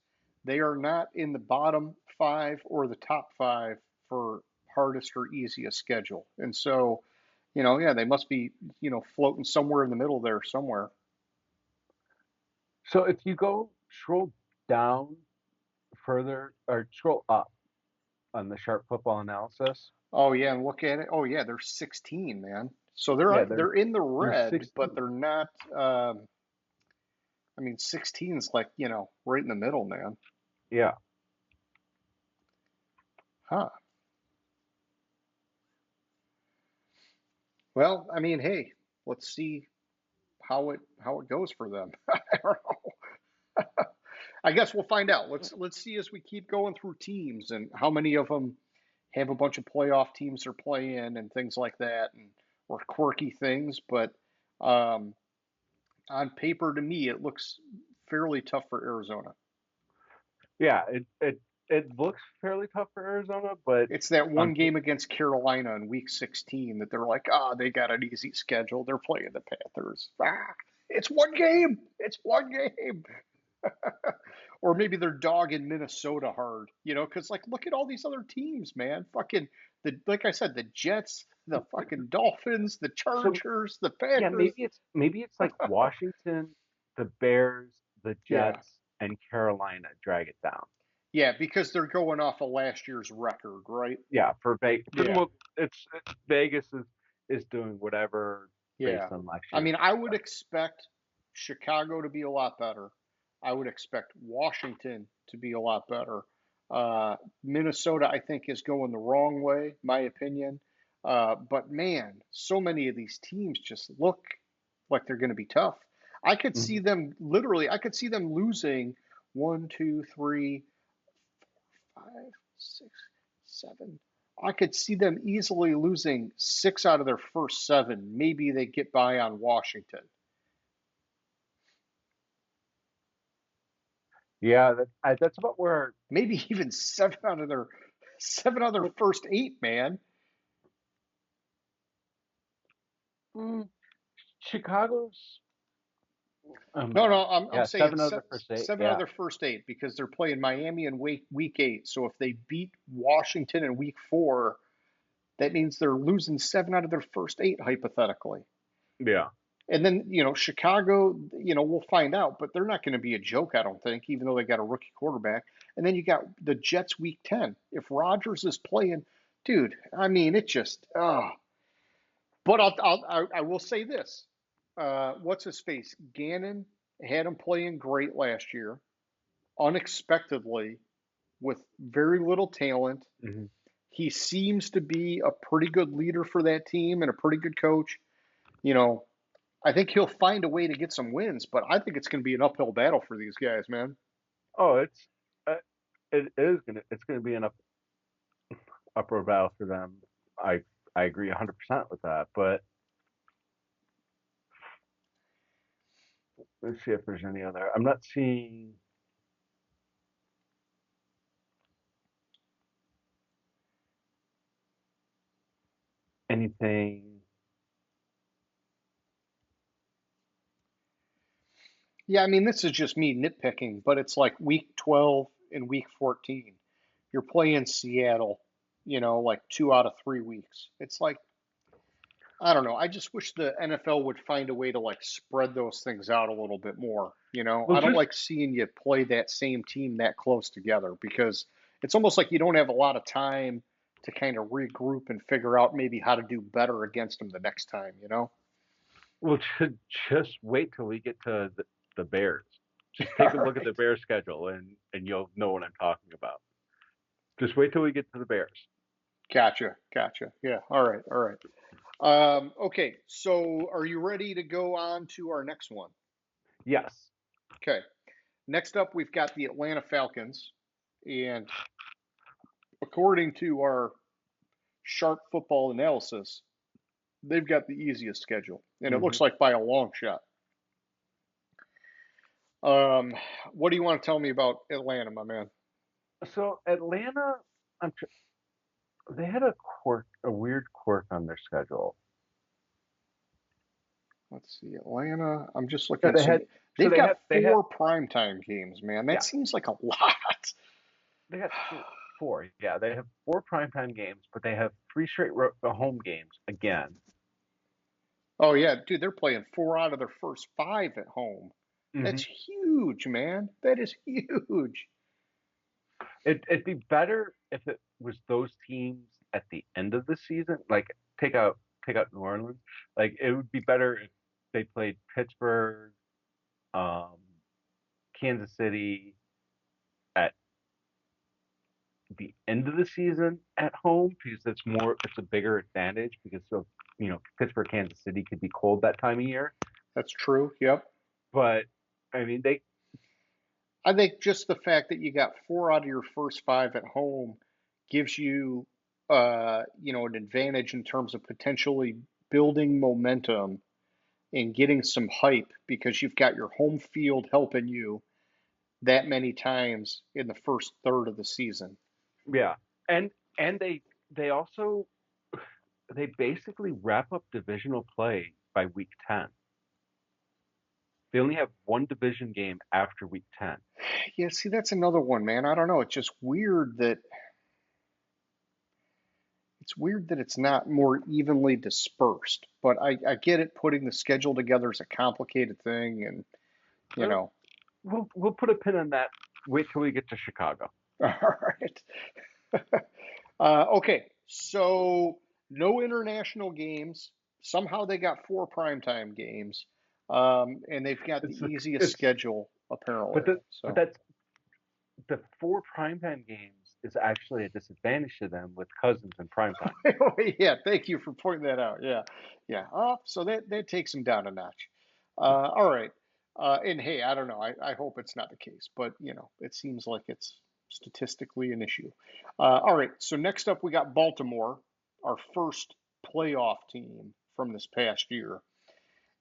they are not in the bottom 5 or the top 5 for hardest or easiest schedule. And so, yeah, they must be, floating somewhere in the middle there somewhere. So if you go scroll down further or scroll up on the sharp football analysis, Oh yeah, and look at it. Oh yeah, they're 16, man. So yeah, they're in the they're red, but 16. they're not. I mean, 16 is like right in the middle, man. Yeah. Huh. Well, I mean, hey, let's see how it goes for them. I don't know. I guess we'll find out. Let's see as we keep going through teams and how many of them have a bunch of playoff teams they're playing and things like that, and or quirky things. But um, on paper, to me, it looks fairly tough for Arizona. Yeah, it looks fairly tough for Arizona, but It's that on one game against Carolina in Week 16 that they're like, they got an easy schedule. They're playing the Panthers. It's one game. It's one game. Or maybe they're dogging Minnesota hard, because like look at all these other teams, man. Fucking like I said, the Jets, the fucking Dolphins, the so Chargers, the yeah, Packers. maybe it's like Washington, the Bears, the Yeah, Jets, and Carolina drag it down. yeah, because they're going off of last year's record, right? Yeah, for Vegas, for the Yeah, most, Vegas is doing whatever based yeah. on last I year's mean, I would success. expect Chicago to be a lot better. I would expect Washington to be a lot better. Minnesota, I think, is going the wrong way, my opinion. But man, so many of these teams just look like they're going to be tough. I could see Mhm. them literally, I could see them losing one, two, three, five, six, seven. I could see them easily losing six out of their first seven. Maybe they get by on Washington. Yeah, that's about where. Maybe even seven out of their Well, first eight, man. mm, Chicago's. No, no, I'm Yeah, saying 7 out of the first 8. seven out of Yeah, their first eight because they're playing Miami in week eight. So if they beat Washington in week four, that means they're losing seven out of their first eight, hypothetically. yeah. And then, Chicago, we'll find out, but they're not going to be a joke, I don't think, even though they got a rookie quarterback. And then you got the Jets week 10. If Rodgers is playing, dude, I mean, it just, But I will say this. What's his face? Gannon had him playing great last year, unexpectedly, with very little talent. Hmm. He seems to be a pretty good leader for that team and a pretty good coach. You know, I think he'll find a way to get some wins, but I think it's going to be an uphill battle for these guys, man. Oh, uh, it's gonna be an upward battle for them. I I agree 100% with that. But let's see if there's any other. I'm not seeing anything. Yeah, I mean, this is just me nitpicking, but it's like week 12 and week 14. You're playing Seattle, like 2 out of 3 weeks. It's like, I don't know. I just wish the NFL would find a way to like spread those things out a little bit more. Well, I don't just like seeing you play that same team that close together because it's almost like you don't have a lot of time to kind of regroup and figure out maybe how to do better against them the next time. well, just wait till we get to the Bears. Just take a All look at the right. Bears schedule, and you'll know what I'm talking about. Just wait till we get to the Bears. Gotcha. Gotcha. Yeah. All right. All right. Okay. So are you ready to go on to our next one? Yes. Okay. Next up, we've got the Atlanta Falcons. And according to our sharp football analysis, they've got the easiest schedule, and it Hmm. looks like by a long shot. Um, what do you want to tell me about Atlanta, my man? So Atlanta, I'm they had a weird quirk on their schedule. Let's see, Atlanta. I'm just looking So at they so had, so they've they got had, they had, four primetime games, man. That yeah, seems like a lot. they got four. Yeah, they have four primetime games, but they have three straight home games again. Oh yeah, dude, they're playing four out of their first five at home. That's Hmm. huge, man. That is huge. It'd be better if it was those teams at the end of the season. Like take out take out New Orleans. Like it would be better if they played Pittsburgh, um, Kansas City at the end of the season at home because it's a bigger advantage because Pittsburgh, Kansas City could be cold that time of year. That's true. Yep. But I mean they I think just the fact that you got four out of your first five at home gives you, an advantage in terms of potentially building momentum and getting some hype because you've got your home field helping you that many times in the first third of the season. yeah. And they also they basically wrap up divisional play by week 10. They only have one division game after week 10. Yeah, see, that's another one, man. I don't know. It's weird that it's not more evenly dispersed. But I get it. Putting the schedule together is a complicated thing, and you Uh, know, we'll put a pin on that. Wait till we get to Chicago. all right. Okay, so no international games. Somehow they got four primetime games, and they've got the It's easiest it's schedule but apparently. the, but So that's the 4 primetime games is actually a disadvantage to them with Cousins in primetime. Yeah, thank you for pointing that out. Yeah, yeah. So that takes him down a notch. All right. And hey, I don't know. I hope it's not the case, but it seems like it's statistically an issue. All right. So next up, we got Baltimore, our first playoff team from this past year,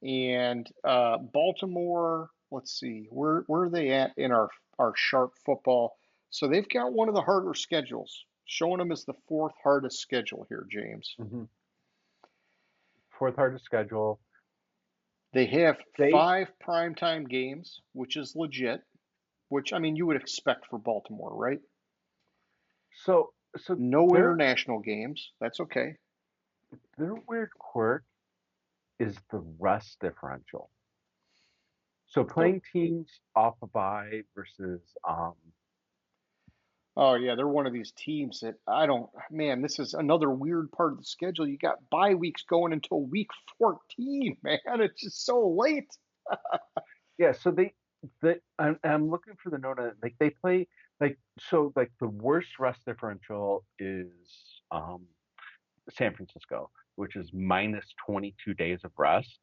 and Baltimore. Let's see, where are they at in our sharp football? So they've got one of the harder schedules, showing them as the fourth hardest schedule here, James. Hmm. Fourth hardest schedule. They have They 5 primetime games, which is legit, which I mean you would expect for Baltimore, right? so No their international games. That's okay. their weird quirk is the rest differential. So They're, playing teams off a bye versus oh yeah, they're one of these teams that I don't. Man, this is another weird part of the schedule. You got bye weeks going until week 14. Man, it's just so late. yeah, so I'm looking for the note on it. Like they play like the worst rest differential is San Francisco, which is minus 22 days of rest,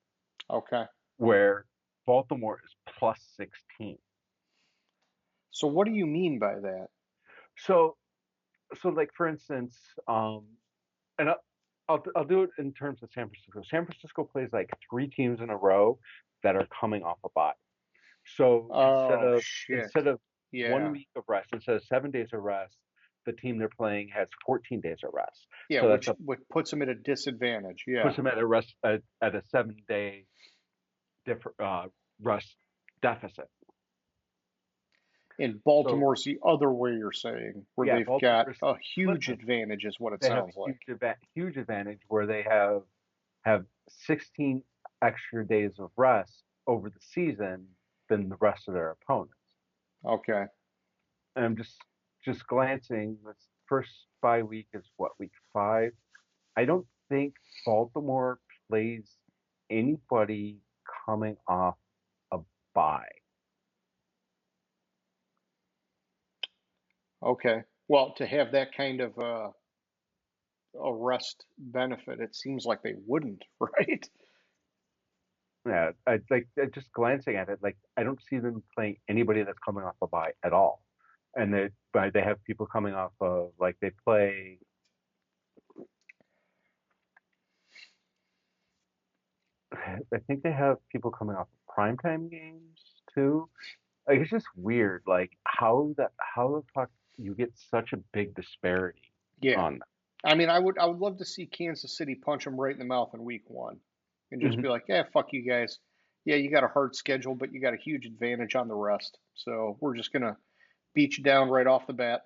Okay. where Baltimore is plus 16. So what do you mean by that? So so like for instance, and I'll do it in terms of San Francisco. San Francisco plays like 3 teams in a row that are coming off a bye. So Oh shit. instead of one Yeah. week of rest, instead of 7 days of rest, the team they're playing has 14 days of rest. Yeah, So that's which a what puts them at a disadvantage. Yeah. puts them at a rest at a 7 day different rest deficit. And So Baltimore's the other way you're saying, where yeah, they've got Baltimore's a flip huge it. advantage, is what it They have sounds a like. huge advantage where they have 16 extra days of rest over the season than the rest of their opponents. Okay. And I'm just glancing. This first bye week is what, week 5? I don't think Baltimore plays anybody coming off a bye. Okay. Well, to have that kind of a rest benefit, it seems like they wouldn't, right? Yeah, just glancing at it, like I don't see them playing anybody that's coming off a bye at all. And they have people coming off of like they play. I think they have people coming off of primetime games too. Like it's just weird, like how the fuck you get such a big disparity Yeah. on I mean, I would love to see Kansas City punch them right in the mouth in week 1 and that. just be like, yeah, fuck you guys. Yeah, you got a hard schedule, but you got a huge advantage on the rest. So we're just gonna beat you down right off the bat.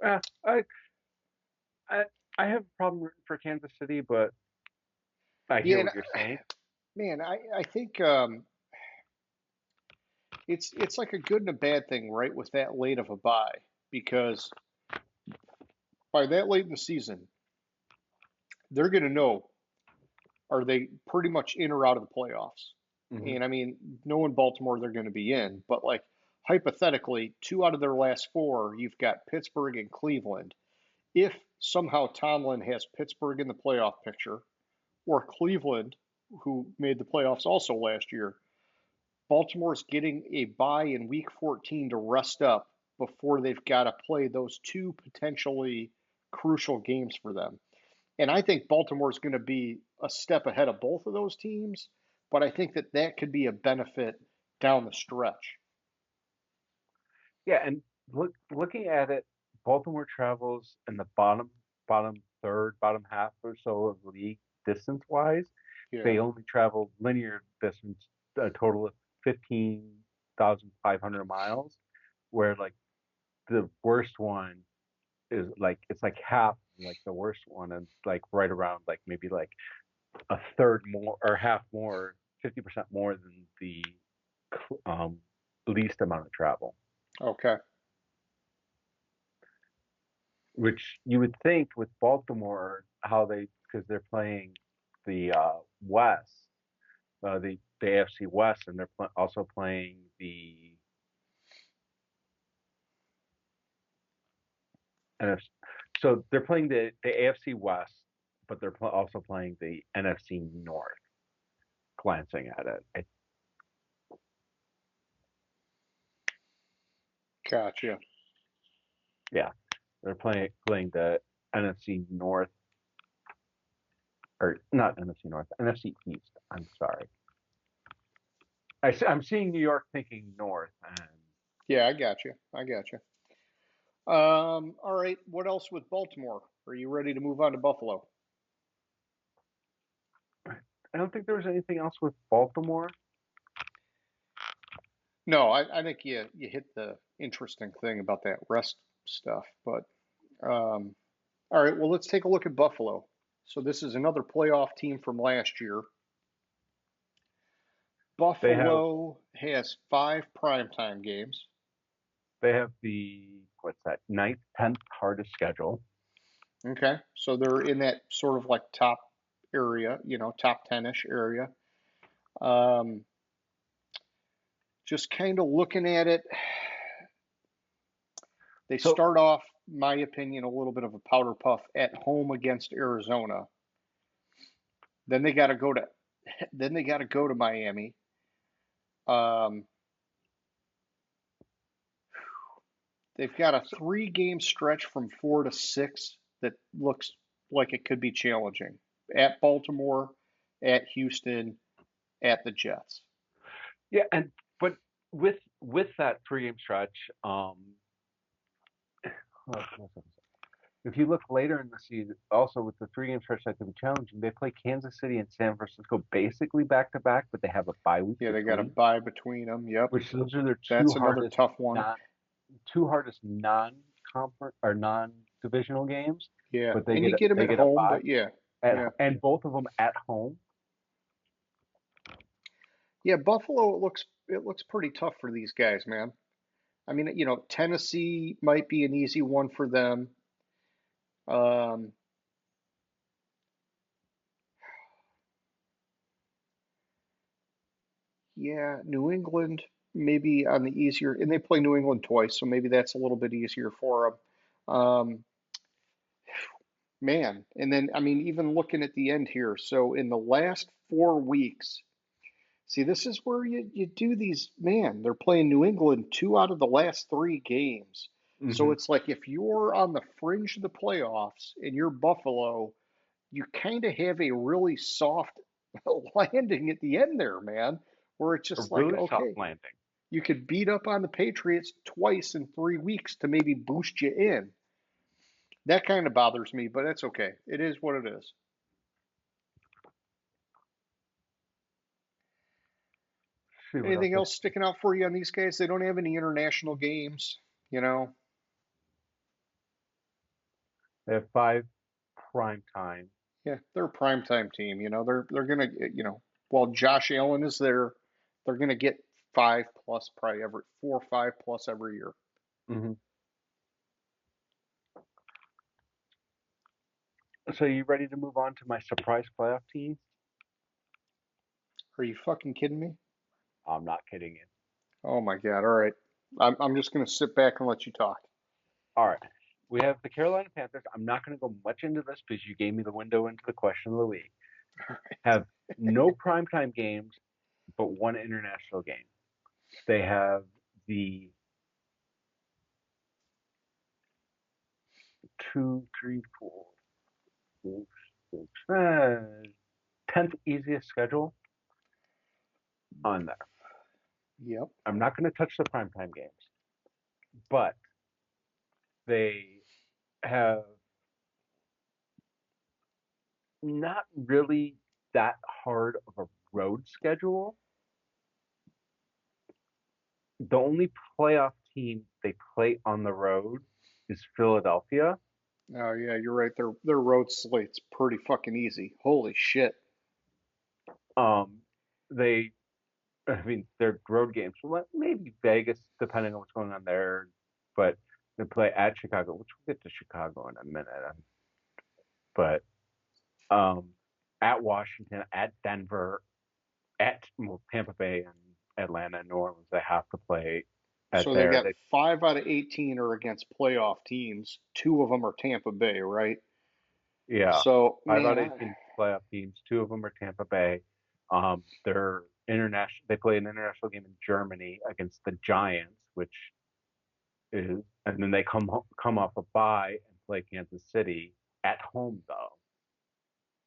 Uh, I, I I have a problem rooting for Kansas City, but I Yeah, hear and what you're saying. man, I think it's like a good and a bad thing, right? With that late of a bye, because by that late in the season, they're gonna know, are they pretty much in or out of the playoffs? Hmm. And I mean, knowing Baltimore, they're going to be in, but like hypothetically, 2 out of their last 4, you've got Pittsburgh and Cleveland. If somehow Tomlin has Pittsburgh in the playoff picture, or Cleveland, who made the playoffs also last year, Baltimore's getting a bye in week 14 to rest up before they've got to play those 2 potentially crucial games for them. And I think Baltimore's going to be a step ahead of both of those teams, but I think that could be a benefit down the stretch. Yeah, and looking at it, Baltimore travels in the bottom third, bottom half or so of the league distance wise. Yeah. They only travel linear distance a total of 15,500 miles, where like the worst one is like it's like half like the worst one and like right around like maybe like a third more or half more, 50% more than the um, least amount of travel. Okay. Which you would think with Baltimore, how they because they're playing the West, the AFC West, and they're also playing the NFC. So they're playing the AFC West, but they're also playing the NFC North. Glancing at it, Gotcha. yeah, they're playing the NFC North, or not NFC North, NFC East. I'm sorry. I'm seeing New York thinking North, and Yeah, I got you. I got you. All right. What else with Baltimore? Are you ready to move on to Buffalo? I don't think there was anything else with Baltimore. No, I think you hit the interesting thing about that rest stuff. But all right. Well, let's take a look at Buffalo. So this is another playoff team from last year. They have Buffalo has 5 primetime games. they have the what's that ninth, 10th hardest schedule. Okay. So they're in that sort of like top area, top 10-ish area. Um, just kind of looking at it, they So start off, my opinion, a little bit of a powder puff at home against Arizona. Then they got to go to, then they got to go to Miami. Um, they've got a 3-game stretch from 4 to 6 that looks like it could be challenging. At Baltimore, at Houston, at the Jets. yeah, and but with that 3-game stretch, if you look later in the season, also with the 3-game stretch that could be challenging, they play Kansas City and San Francisco basically back to back, but they have a bye week Yeah, they got a between, bye between them. Yep, which those are their that's another tough one. two hardest non-conference or non-divisional games. Yeah, But and you get them they at get a home, bye but yeah, and both of them at home. yeah. Buffalo it looks pretty tough for these guys, man. I mean, Tennessee might be an easy one for them. Um, yeah, New England maybe on the easier, and they play New England twice, so maybe that's a little bit easier for them. Man, and then I mean, even looking at the end here, so in the last 4 weeks. See, this is where you do these, man, they're playing New England 2 out of the last 3 games. So Hmm. it's like if you're on the fringe of the playoffs and you're Buffalo, you kind of have a really soft landing at the end there, man, where it's A just like, really soft okay, landing. you could beat up on the Patriots twice in 3 weeks to maybe boost you in. That kind of bothers me, but that's okay. It is what it is. Let's see what else Anything they else sticking out for you on these guys? They don't have any international games, you know. have 5 prime time. Yeah, they're a primetime team. They're gonna while Josh Allen is there, they're gonna get 5 plus probably every 4 or 5 plus every year. Hmm. So you ready to move on to my surprise playoff team? Are you fucking kidding me? I'm not kidding you. Oh my God! All right, I'm just gonna sit back and let you talk. All right. We have the Carolina Panthers. I'm not going to go much into this because you gave me the window into the question of the week. Have no primetime games, but one international game. They have the two, three, four, six, six, 10th easiest schedule on there. Yep. I'm not going to touch the primetime games, but they have not really that hard of a road schedule. The only playoff team they play on the road is Philadelphia. Oh yeah, you're right. Their road slate's pretty fucking easy. Holy shit. Um, they, I mean, their road games, well, maybe Vegas, depending on what's going on there, but they play at Chicago, which we'll get to Chicago in a minute. But um, at Washington, at Denver, at Tampa Bay and Atlanta and New Orleans. They have to play at So they there. got 5 out of 18 are against playoff teams. 2 of them are Tampa Bay, right? Yeah, So, 5 out of 18 playoff teams. 2 of them are Tampa Bay. They're international. They play an international game in Germany against the Giants, which is, and then they come off a bye and play Kansas City at home though.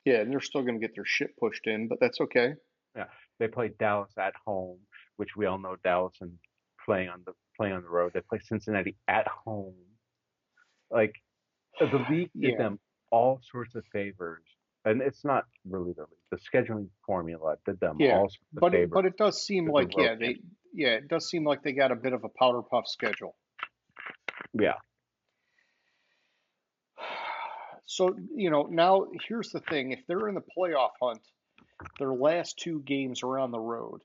yeah, and they're still going to get their shit pushed in, but that's okay. Yeah, they play Dallas at home, which we all know Dallas and playing on the road. They play Cincinnati at home. Like the league did Yeah, them all sorts of favors, and it's not really the league. The scheduling formula did them yeah, all sorts of but favors it does seem with the like road games. it does seem like they got a bit of a powder puff schedule. Yeah, So, now here's the thing: if they're in the playoff hunt, their last 2 games are on the road,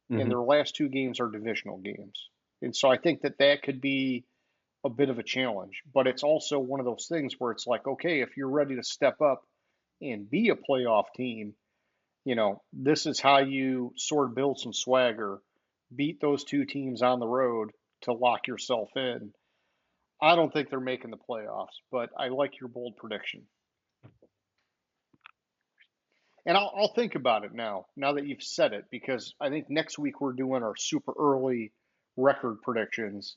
and hmm their last 2 games are divisional games, and so I think that could be a bit of a challenge. But it's also one of those things where it's like, okay, if you're ready to step up and be a playoff team, this is how you sort of build some swagger, beat those 2 teams on the road to lock yourself in. I don't think they're making the playoffs, but I like your bold prediction. And I'll think about it now that you've said it, because I think next week we're doing our super early record predictions.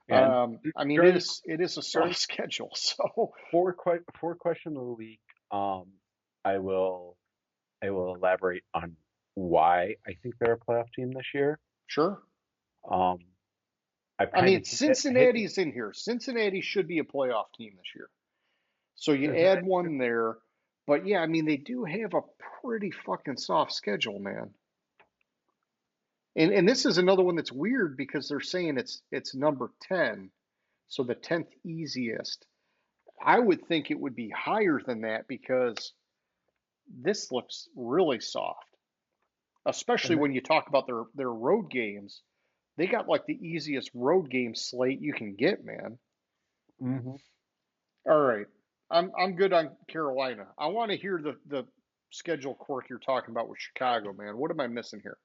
and I mean, it during is a soft during schedule, so four question of the week, I will elaborate on why I think they're a playoff team this year. sure. Um, I've I kind mean, of hit Cincinnati's in here. Cincinnati should be a playoff team this year. So you add Cincinnati. one there. But yeah, I mean, they do have a pretty fucking soft schedule, man. And this is another one that's weird because they're saying it's number 10, so the 10th easiest. I would think it would be higher than that because this looks really soft, especially And when you talk about their road games. They got like the easiest road game slate you can get, man. mhm. All right. I'm good on Carolina. I want to hear the schedule quirk you're talking about with Chicago, man. What am I missing here?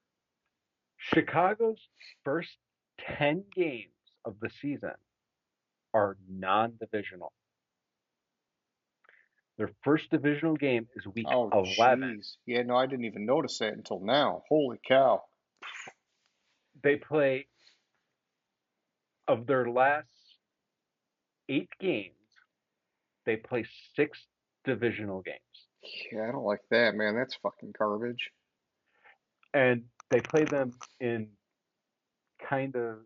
Chicago's first 10 games of the season are non-divisional. Their first divisional game is week Oh, 11. jeez. Yeah, no, I didn't even notice that until now. Holy cow. They play, of their last 8 games, they play 6 divisional games. Yeah, I don't like that, man. That's fucking garbage. And they play them in kind of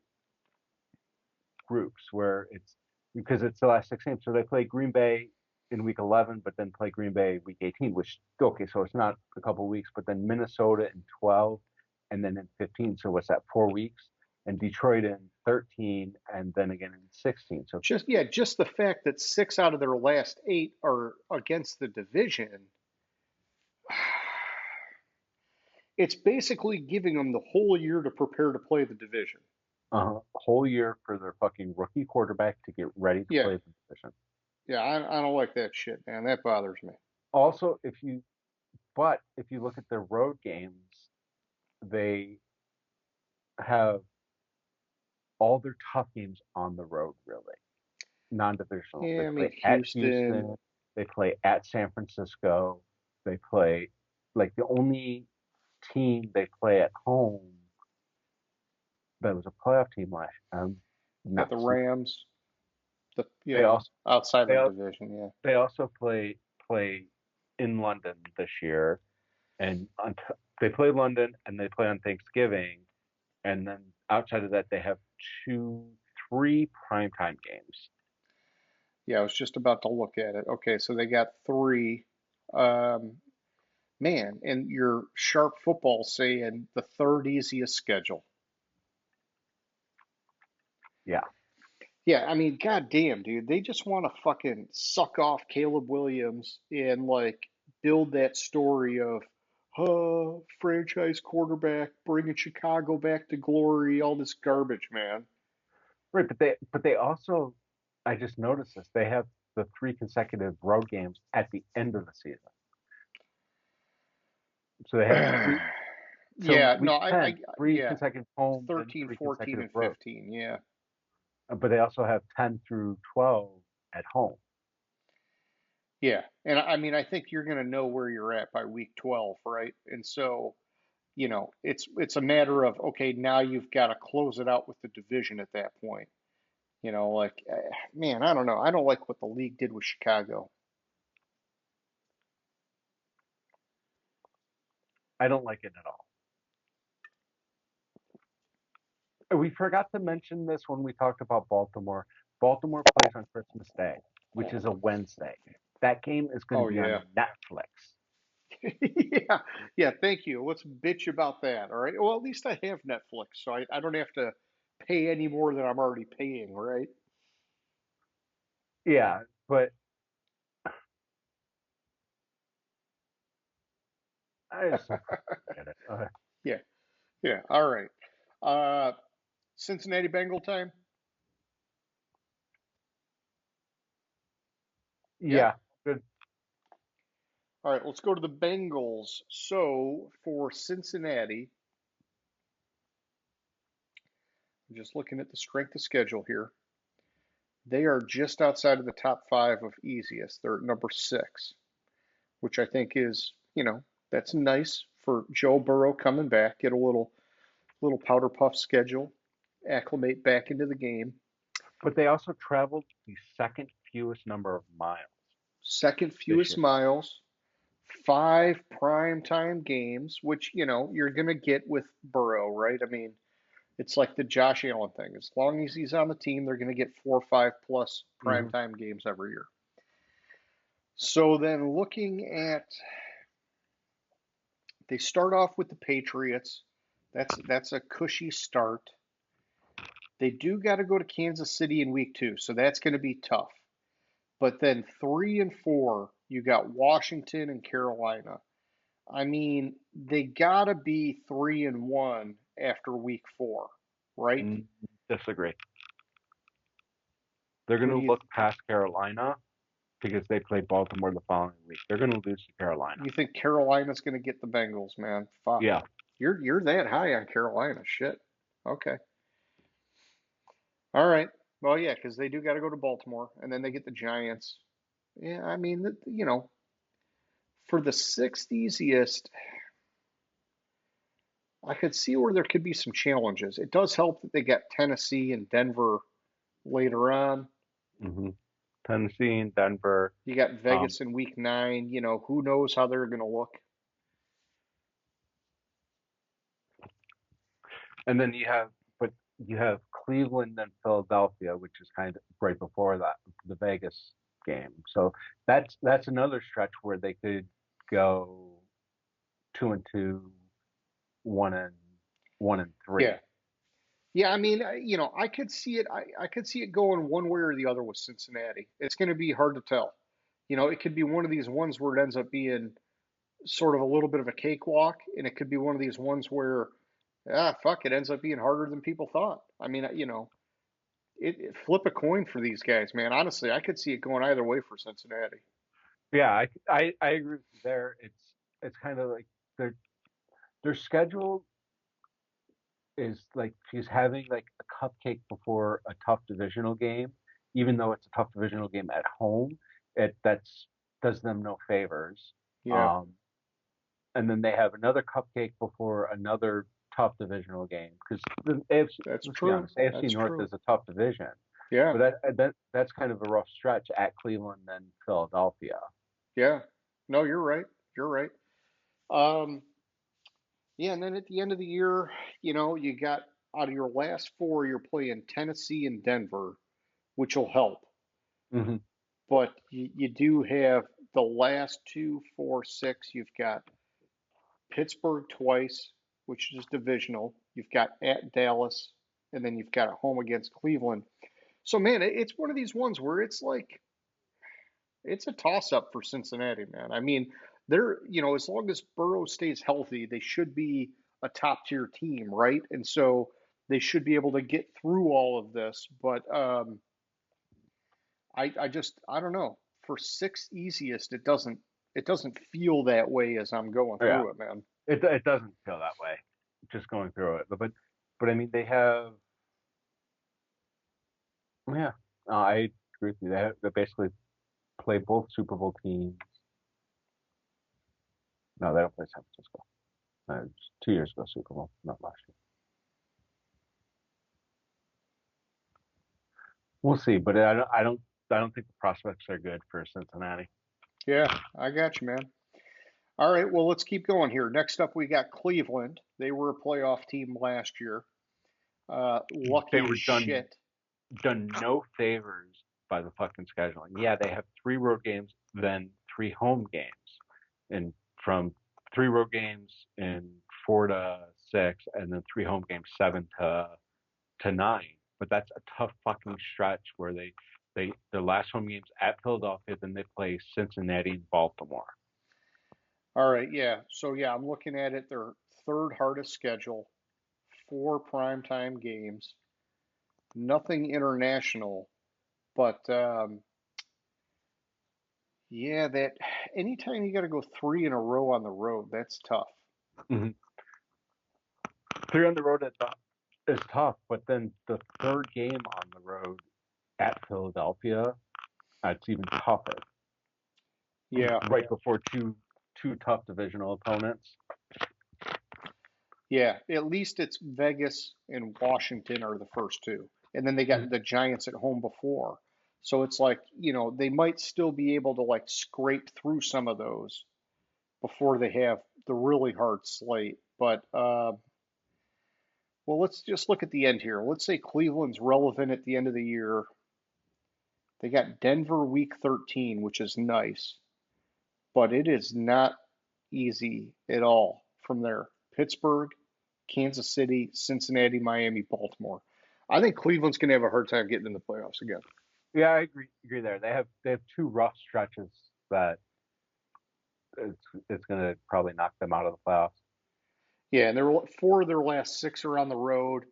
groups where it's because it's the last 6 games. So they play Green Bay in week 11, but then play Green Bay week 18, which, okay, so it's not a couple of weeks, but then Minnesota in 12 and then in 15. So what's that, 4 weeks? And Detroit in 13 and then again in 16. So Just the fact that 6 out of their last 8 are against the division, it's basically giving them the whole year to prepare to play the division. a whole year for their fucking rookie quarterback to get ready to Yeah, play the position. yeah, I don't like that shit, man. That bothers me. Also, if you look at their road games, they have all their tough games on the road, really. Non-divisional. They Yeah, I mean, play at Houston. Houston. They play at San Francisco. They play like the only team they play at home that was a playoff team last year. Got Not the Rams. they also Outside they of al- the division. Yeah. they also play in London this year, and they play London and they play on Thanksgiving, and then outside of that they have 3 primetime games. Yeah, I was just about to look at it. Okay, so they got 3. Um, Man, and your sharp football saying the third easiest schedule. Yeah. Yeah, I mean, goddamn, dude, they just want to fucking suck off Caleb Williams and like build that story of, franchise quarterback bringing Chicago back to glory, all this garbage, man. Right, but they also, I just noticed this. They have the 3 consecutive road games at the end of the season. So they have three So Yeah, week no, 10, three yeah, consecutive home, then 13, three 14, consecutive and road. 15. Yeah. But they also have 10 through 12 at home. Yeah. And I mean, I think you're going to know where you're at by week 12, right? And so, it's a matter of, okay, now you've got to close it out with the division at that point. Like, man, I don't know. I don't like what the league did with Chicago. I don't like it at all. We forgot to mention this when we talked about Baltimore. Baltimore plays on Christmas Day, which is a Wednesday. That game is going to Oh, be on yeah. Netflix. Yeah. Yeah. Thank you. Let's bitch about that. All right. Well, at least I have Netflix, so I don't have to pay any more than I'm already paying, right? Yeah, but I just don't get it. Yeah. Yeah. All right. Uh, Cincinnati Bengal time. Yeah. Yeah, good. All right. Let's go to the Bengals. So for Cincinnati, I'm just looking at the strength of schedule here. They are just outside of the top five of easiest. They're at number six, which I think is, that's nice for Joe Burrow coming back, get a little powder puff schedule, acclimate back into the game. But they also traveled the second fewest number of miles Second this fewest year. miles, five prime time games, which, you're going to get with Burrow, right? I mean, it's like the Josh Allen thing. As long as he's on the team, they're going to get 4 or 5 plus Hmm. primetime games every year. So then looking at, they start off with the Patriots. That's a cushy start. They do got to go to Kansas City in week 2, so that's going to be tough. But then 3 and 4, you got Washington and Carolina. I mean, they got to be 3-1 after week 4, right? Mm, disagree. They're going What do to you look past Carolina because they play Baltimore the following week. They're going to lose to Carolina. you think Carolina's going to get the Bengals, man? Fuck. Yeah. You're that high on Carolina. Shit. Okay. All right. Well, yeah, because they do got to go to Baltimore, and then they get the Giants. Yeah, I mean, for the sixth easiest, I could see where there could be some challenges. It does help that they got Tennessee and Denver later on. Hmm. Tennessee and Denver. You got Um, Vegas in week 9. Who knows how they're going to look? and then but you have Cleveland and Philadelphia, which is kind of right before that, the Vegas game. So that's another stretch where they could go 2-2, 1-1-3. Yeah. Yeah, I mean, I could see it. I could see it going one way or the other with Cincinnati. It's going to be hard to tell. It could be one of these ones where it ends up being sort of a little bit of a cakewalk, and it could be one of these ones where, fuck, it ends up being harder than people thought. I mean, flip a coin for these guys, man. Honestly, I could see it going either way for Cincinnati. Yeah, I agree with you there. It's kind of like their their schedule is like she's having like a cupcake before a tough divisional game, even though it's a tough divisional game at home. That's does them no favors. Yeah, Um, and then they have another cupcake before another tough divisional game because the AFC, that's let's be true. honest, AFC That's North true. is a tough division, Yeah, but that's kind of a rough stretch at Cleveland and Philadelphia. yeah. No, you're right. You're right. Um, yeah, and then at the end of the year, you got out of your last four, you're playing Tennessee and Denver, which will help. Hmm. But you do have the last two, four, six. You've got Pittsburgh twice, which is divisional. You've got at Dallas, and then you've got a home against Cleveland. So, man, it's one of these ones where it's like it's a toss up for Cincinnati, man. I mean, as long as Burrow stays healthy, they should be a top tier team, right? And so they should be able to get through all of this. But I don't know. For sixth easiest, it doesn't feel that way as I'm going Yeah, through it, man. It doesn't feel that way, just going through it. But I mean, they have, yeah. I agree with you. They basically play both Super Bowl teams. No, they don't play San Francisco. It's 2 years ago, Super Bowl, not last year. We'll see, but I don't think the prospects are good for Cincinnati. Yeah, I got you, man. All right, well, let's keep going here. Next up, we got Cleveland. They were a playoff team last year. They Lucky as were shit. done no favors by the fucking scheduling. Yeah, they have 3 road games, then 3 home games, and from 3 road games in 4 to 6, and then 3 home games 7 to 9. But that's a tough fucking stretch where their last home games at Philadelphia, then they play Cincinnati and Baltimore. All right, yeah. So, yeah, I'm looking at it. Their third hardest schedule, 4 primetime games, nothing international. But, yeah, that anytime you got to go 3 in a row on the road, that's tough. Mm-hmm. 3 on the road is tough, but then the third game on the road at Philadelphia, it's even tougher. Yeah, Right before two tough divisional opponents. yeah. At least it's Vegas and Washington are the first two. And then they got the Giants at home before. So it's like, they might still be able to like scrape through some of those before they have the really hard slate. But well, let's just look at the end here. Let's say Cleveland's relevant at the end of the year. They got Denver week 13, which is nice, but it is not easy at all from there. Pittsburgh, Kansas City, Cincinnati, Miami, Baltimore. I think Cleveland's going to have a hard time getting in the playoffs again. Yeah, I agree there. They have 2 rough stretches that it's going to probably knock them out of the playoffs. Yeah, and 4 of their last 6 are on the road.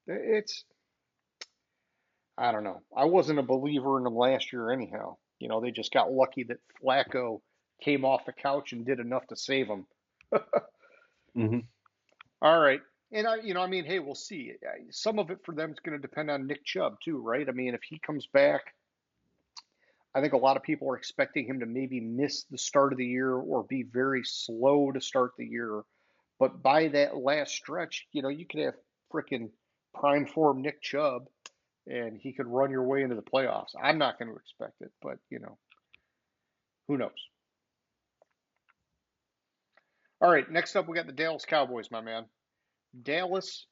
It's I don't know. I wasn't a believer in them last year anyhow. They just got lucky that Flacco came off the couch and did enough to save them. Mm-hmm. All right. And I mean, hey, we'll see. Some of it for them is going to depend on Nick Chubb too, right? I mean, if he comes back, I think a lot of people are expecting him to maybe miss the start of the year or be very slow to start the year. But by that last stretch, you could have freaking prime form Nick Chubb and he could run your way into the playoffs. I'm not going to expect it, but who knows? All right, next up we got the Dallas Cowboys, my man. Dallas,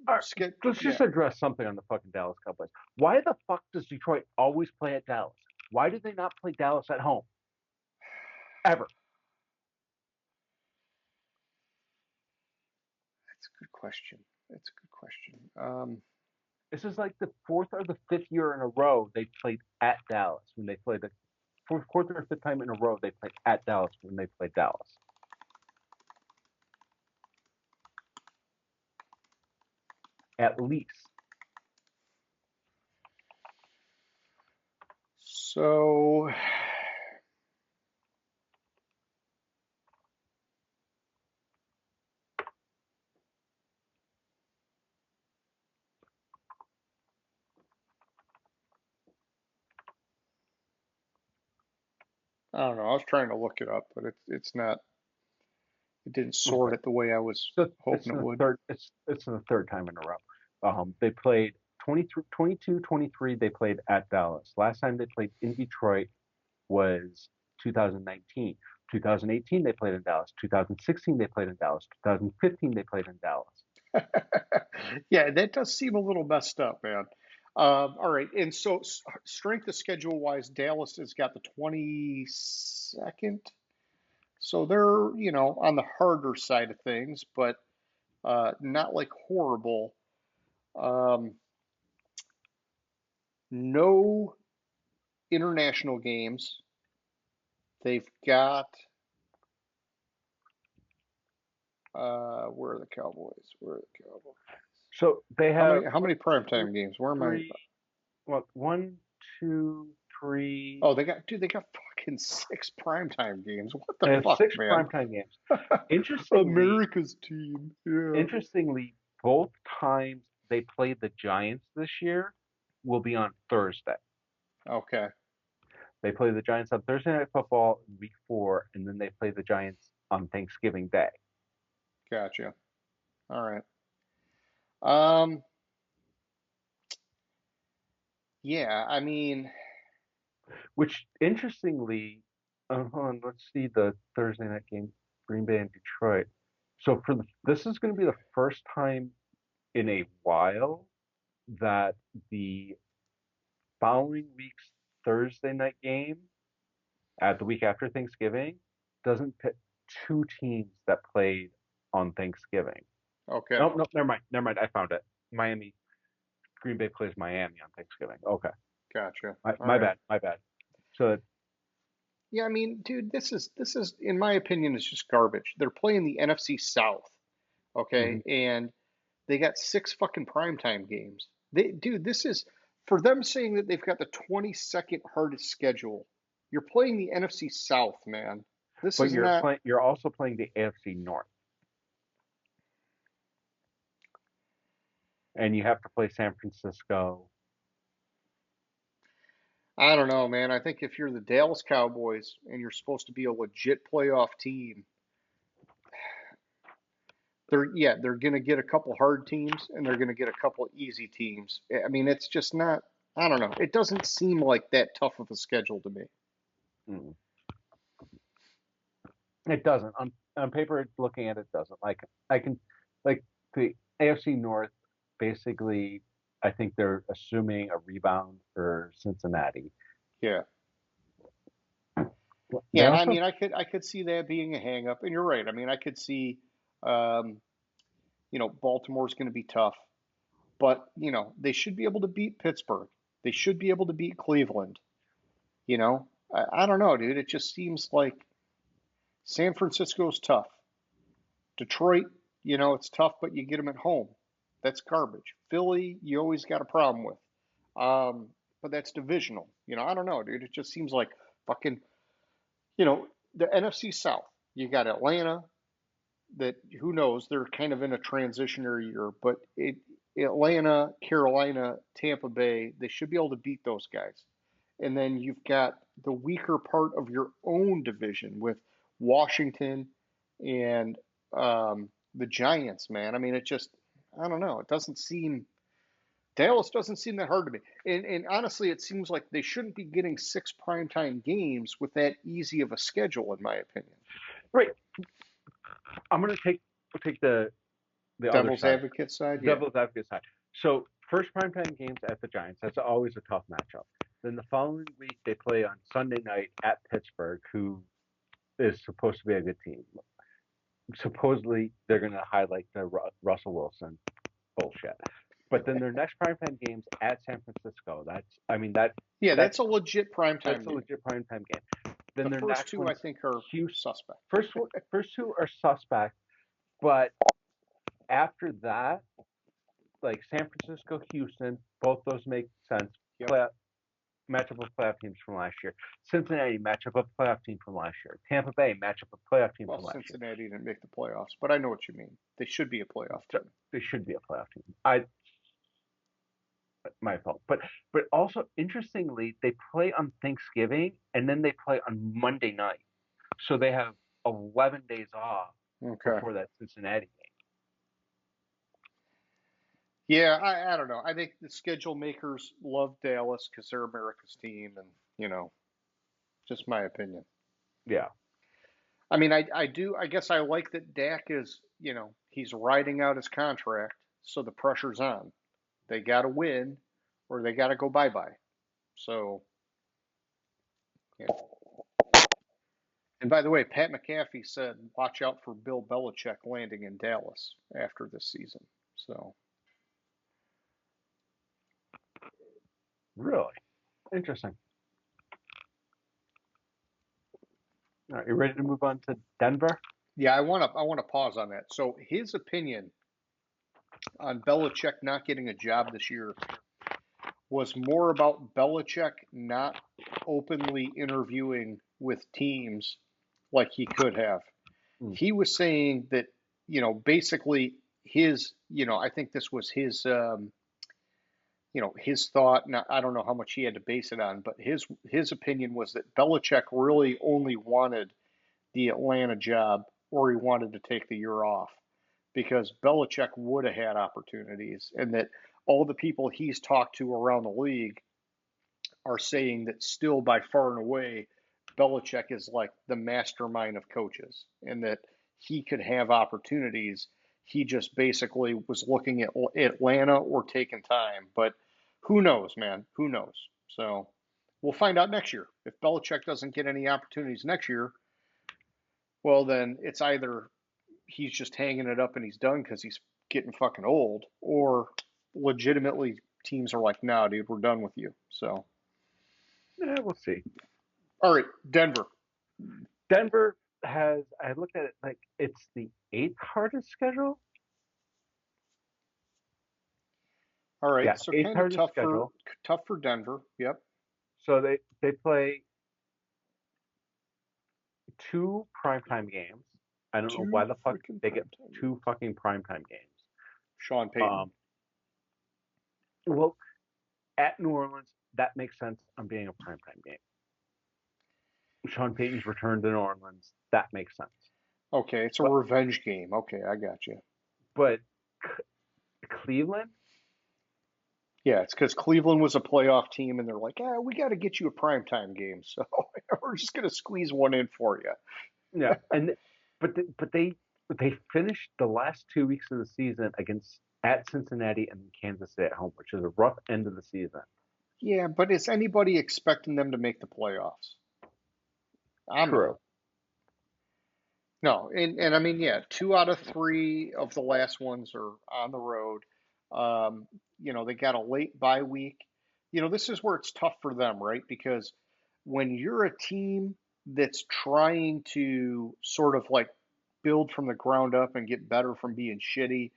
All right, let's yeah. just address something on the fucking Dallas Cowboys. Why the fuck does Detroit always play at Dallas? Why do they not play Dallas at home? Ever. That's a good question. That's a good question. This is like the 4th or the 5th year in a row they played at Dallas when they played the 4th or 5th time in a row they played at Dallas when they played Dallas. At least. So I don't know. I was trying to look it up, but it's not. It didn't sort Okay. it the way I was So hoping it would. it's the third time in a row. They played 22-23. They played at Dallas. Last time they played in Detroit was 2019. 2018 they played in Dallas. 2016 they played in Dallas. 2015 they played in Dallas. Yeah, that does seem a little messed up, man. All right, and so strength of schedule wise, Dallas has got the 22nd, so they're on the harder side of things, but not like horrible. Um, no international games. They've got where are the Cowboys? Where are the Cowboys? So they How have many primetime games? Where am I? three, well, 1, 2, 3. Oh, they got fucking fucking 6 primetime games. What They the have fuck, 6 man? primetime games. Interestingly, America's team. Yeah. interestingly, both times they played the Giants this year will be on Thursday. Okay. They play the Giants on Thursday Night Football in Week 4, and then they play the Giants on Thanksgiving Day. Gotcha. All right. Um. Yeah. I mean, Which, interestingly, hold on, let's see the Thursday night game, Green Bay and Detroit. So this is going to be the first time in a while that the following week's Thursday night game at the week after Thanksgiving doesn't pit two teams that played on Thanksgiving. okay. No, no, never mind. I found it. Green Bay plays Miami on Thanksgiving. Okay, Gotcha. my, All my right. bad, my bad. So Yeah. I mean, dude, this is, in my opinion, is just garbage. They're playing the NFC South. Okay, mhm. and they got 6 fucking primetime games. Dude, this is for them saying that they've got the 22nd hardest schedule. You're playing the NFC South, man. This But is not. you're also playing the AFC North, and you have to play San Francisco. I don't know, man. I think if you're the Dallas Cowboys and you're supposed to be a legit playoff team, they're gonna get a couple hard teams and they're gonna get a couple easy teams. I mean, it's just not. I don't know. It doesn't seem like that tough of a schedule to me. Mm. It doesn't. On paper, looking at it, doesn't. Like I can, like the AFC North, basically, I think they're assuming a rebound for Cincinnati. Yeah. They Yeah, I also, mean, I could see that being a hang up, and you're right. I mean, I could see, um, Baltimore's going to be tough, but they should be able to beat Pittsburgh. They should be able to beat Cleveland. I don't know, dude. It just seems like San Francisco's tough. Detroit, it's tough, but you get them at home. That's garbage. Philly, you always got a problem with, um, but that's divisional. I don't know, dude. It just seems like fucking, you know, the NFC South. You got Atlanta, that who knows, they're kind of in a transitionary year, but Atlanta, Carolina, Tampa Bay, they should be able to beat those guys. And then you've got the weaker part of your own division with Washington and the Giants, man. I mean, it just, I don't know. It doesn't seem, Dallas doesn't seem that hard to me. And honestly, it seems like they shouldn't be getting 6 primetime games with that easy of a schedule, in my opinion. right. I'm going to take the other Devil's side, advocate side, yeah. devil's advocate side. So first primetime games at the Giants. That's always a tough matchup. Then the following week they play on Sunday night at Pittsburgh, who is supposed to be a good team. Supposedly they're going to highlight the Russell Wilson bullshit. But then their next primetime games at San Francisco. Yeah, That's that's a legit primetime a game. legit primetime game. Then The their first next two, I one's think, are Houston. suspect. First two are suspect, but after that, like San Francisco, Houston, both those make sense. Yep. Matchup of playoff teams from last year. Cincinnati, matchup of playoff team from last year. Tampa Bay, matchup of playoff team Well, from last year. Cincinnati didn't make the playoffs, but I know what you mean. They should be a playoff So team. they should be a playoff team. My fault. But also interestingly, they play on Thanksgiving and then they play on Monday night. So they have 11 days off Okay. before that Cincinnati game. Yeah, I don't know. I think the schedule makers love Dallas because they're America's team, and just my opinion. Yeah. I mean, I do. I guess I like that Dak is, he's riding out his contract, so the pressure's on. They got to win, or they got to go bye bye. So, yeah. And by the way, Pat McAfee said, "Watch out for Bill Belichick landing in Dallas after this season." So, Really? Interesting. All right, you ready to move on to Denver? yeah, I want to pause on that. So, his opinion on Belichick not getting a job this year was more about Belichick not openly interviewing with teams like he could have. Mm. He was saying that, basically I think this was his thought. And I don't know how much he had to base it on, but his opinion was that Belichick really only wanted the Atlanta job, or he wanted to take the year off because Belichick would have had opportunities, and that all the people he's talked to around the league are saying that still by far and away, Belichick is like the mastermind of coaches, and that he could have opportunities. He just basically was looking at Atlanta or taking time. But who knows, man? Who knows? So we'll find out next year. If Belichick doesn't get any opportunities next year, well, then it's either he's just hanging it up and he's done because he's getting fucking old, or legitimately teams are like, nah, dude, we're done with you. So, Yeah, we'll see. all right, Denver. Denver I looked at it like it's the eighth hardest schedule. All right, Yeah, so eighth kind of hardest tough schedule. for Denver. Yep. So they play two primetime games. I don't know why Two the fuck freaking they get primetime two games. fucking primetime games. Sean Payton. Um, well, at New Orleans, that makes sense on being a primetime game. Sean Payton's return to New Orleans, that makes sense. Okay, it's a But revenge game. Okay, I got you. but Cleveland, Yeah, it's because Cleveland was a playoff team, and they're like, we got to get you a primetime game, so we're just gonna squeeze one in for you. yeah, and but they finished the last 2 weeks of the season against at Cincinnati and Kansas City at home, which is a rough end of the season. Yeah, but is anybody expecting them to make the playoffs? I'm not. True. No, and I mean, yeah, two out of three of the last ones are on the road. They got a late bye week. This is where it's tough for them, right? Because when you're a team that's trying to sort of like build from the ground up and get better from being shitty,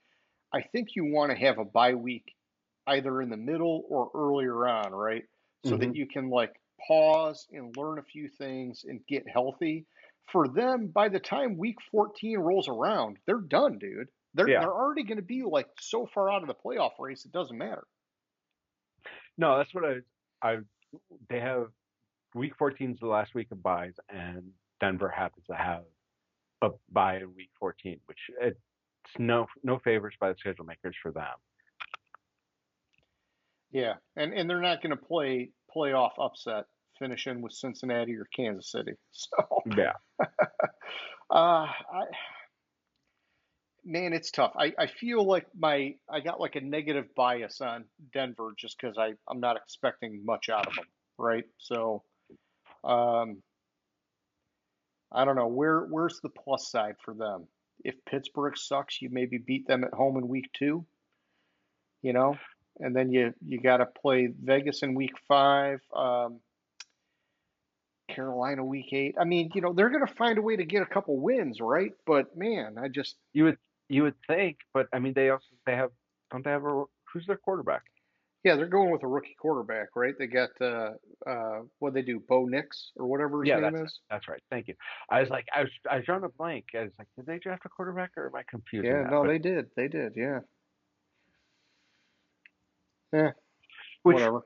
I think you want to have a bye week either in the middle or earlier on, right? So that Hmm. you can like pause and learn a few things and get healthy. For them, by the time week 14 rolls around, they're done, dude. They're Yeah. they're already going to be like so far out of the playoff race it doesn't matter. No, that's what I they have week 14 is the last week of buys, and Denver happens to have a bye in week 14, which it's no favors by the schedule makers for them. Yeah, and they're not going to play playoff upset finishing with Cincinnati or Kansas City. So, Yeah. I man, it's tough. I feel like I got like a negative bias on Denver just because I'm not expecting much out of them, right? So um, I don't know where's the plus side for them. If Pittsburgh sucks, you maybe beat them at home in week two, you know, and then you got to play Vegas in week five, Carolina week eight. I mean, they're gonna find a way to get a couple wins, right? But man, I just You would think, but I mean they have don't they have who's their quarterback? Yeah, they're going with a rookie quarterback, right? They got what they do, Bo Nix or whatever his Yeah, name is. that's right. Thank you. I was drawing a blank. I was like, did they draft a quarterback or am I confusing Yeah, that? no, But they did. They did. Yeah. Yeah, which whatever.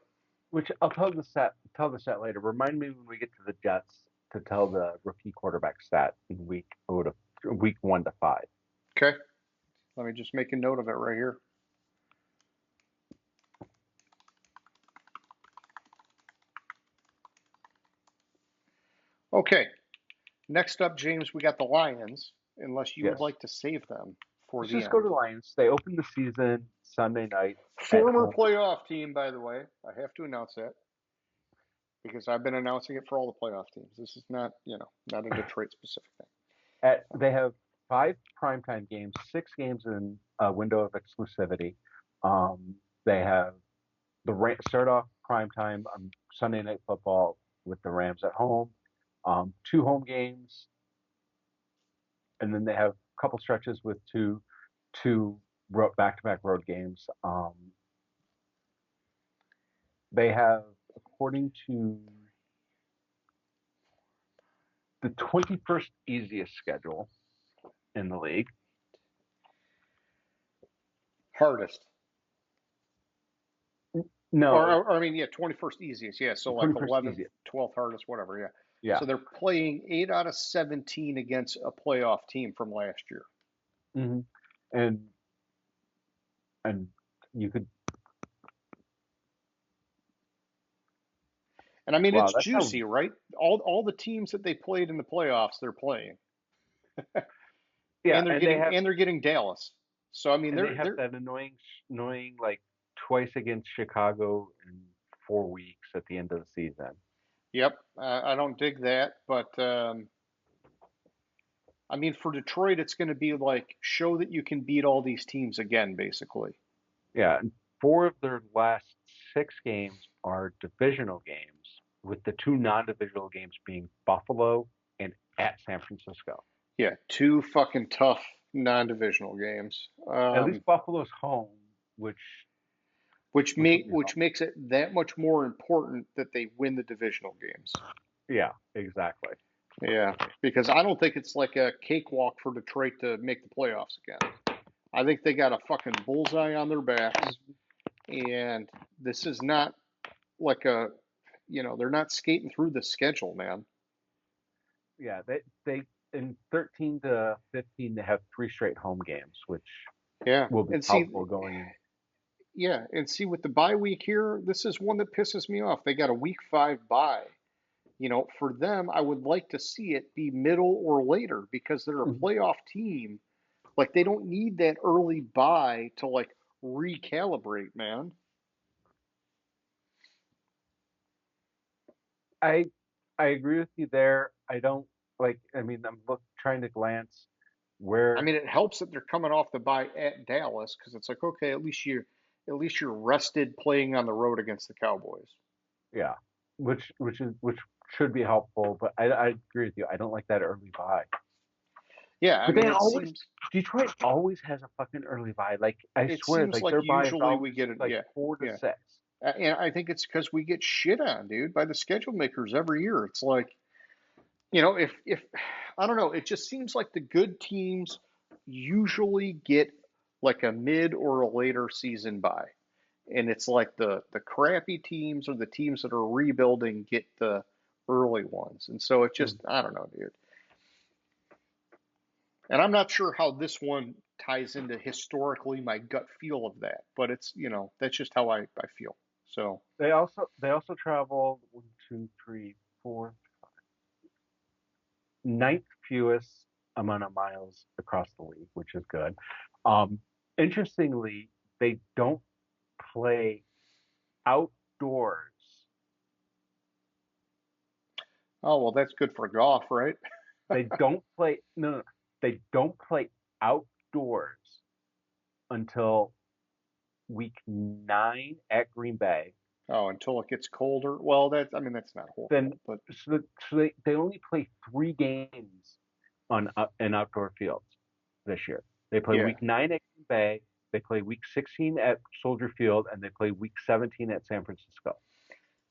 which I'll tell the set later. Remind me when we get to the Jets to tell the rookie quarterback stat in week 1 to 5. Okay. Let me just make a note of it right here. Okay. Next up, James, we got the Lions, unless you would Yes. like to save them for Let's the just go end. to the Lions. They opened the season Sunday night at Former home. playoff team, by the way. I have to announce that because I've been announcing it for all the playoff teams. This is not a Detroit specific thing. They have 5 primetime games, 6 games in a window of exclusivity. They have start off primetime on Sunday Night Football with the Rams at home, 2 home games, and then they have a couple stretches with two back-to-back road games. They have, according to the 21st easiest schedule in the league. Hardest. No, Or I mean, yeah, 21st easiest. Yeah, so like 21st 11th, easiest. 12th hardest, whatever. Yeah. Yeah. So they're playing 8 out of 17 against a playoff team from last year. hmm And and you could, And I mean, wow, it's that sounds, juicy, right? All the teams that they played in the playoffs, they're playing, yeah, and they're getting Dallas. So I mean, and they they're have they're that annoying like twice against Chicago in 4 weeks at the end of the season. yep. I don't dig that, but I mean, for Detroit, it's going to be like show that you can beat all these teams again, basically. Yeah, and 4 of their last 6 games are divisional games, with the 2 non-divisional games being Buffalo and at San Francisco. Yeah, two fucking tough non-divisional games. At least Buffalo's home, which will be Which home. makes it that much more important that they win the divisional games. Yeah, exactly. Yeah, because I don't think it's like a cakewalk for Detroit to make the playoffs again. I think they got a fucking bullseye on their backs, and this is not like they're not skating through the schedule, man. Yeah, they in 13 to 15 they have 3 straight home games, which Yeah, will be and see, helpful going in. yeah, and see with the bye week here, this is one that pisses me off. They got a week 5 bye. For them, I would like to see it be middle or later because they're a Mhm. playoff team. Like they don't need that early bye to like recalibrate, man. I I agree with you there. I don't like. I mean, trying to glance I where. mean, it helps that they're coming off the bye at Dallas because it's like, okay, at least you're rested playing on the road against the Cowboys. Yeah, which should be helpful, but I agree with you. I don't like that early bye. Yeah, I But mean, they it always seems Detroit always has a fucking early bye. Like I it swear, seems like like their bye is usually we always get it. like Yeah, 4 to yeah, 6. and I think it's because we get shit on, dude, by the schedule makers every year. It's like, if I don't know, it just seems like the good teams usually get like a mid or a later season bye. And it's like the crappy teams or the teams that are rebuilding get the early ones. And so it just I don't know, dude. And I'm not sure how this one ties into historically my gut feel of that, but it's that's just how I feel. So They also travel 9th fewest amount of miles across the league, which is good. Um, Interestingly, they don't play outdoors. oh well, that's good for golf, right? They don't play no, no, they don't play outdoors until week 9 at Green Bay. Oh, until it gets colder. Well, that's not Then horrible, but so they only play 3 games on in outdoor fields this year. They play yeah, week 9 at Green Bay, they play week 16 at Soldier Field, and they play week 17 at San Francisco.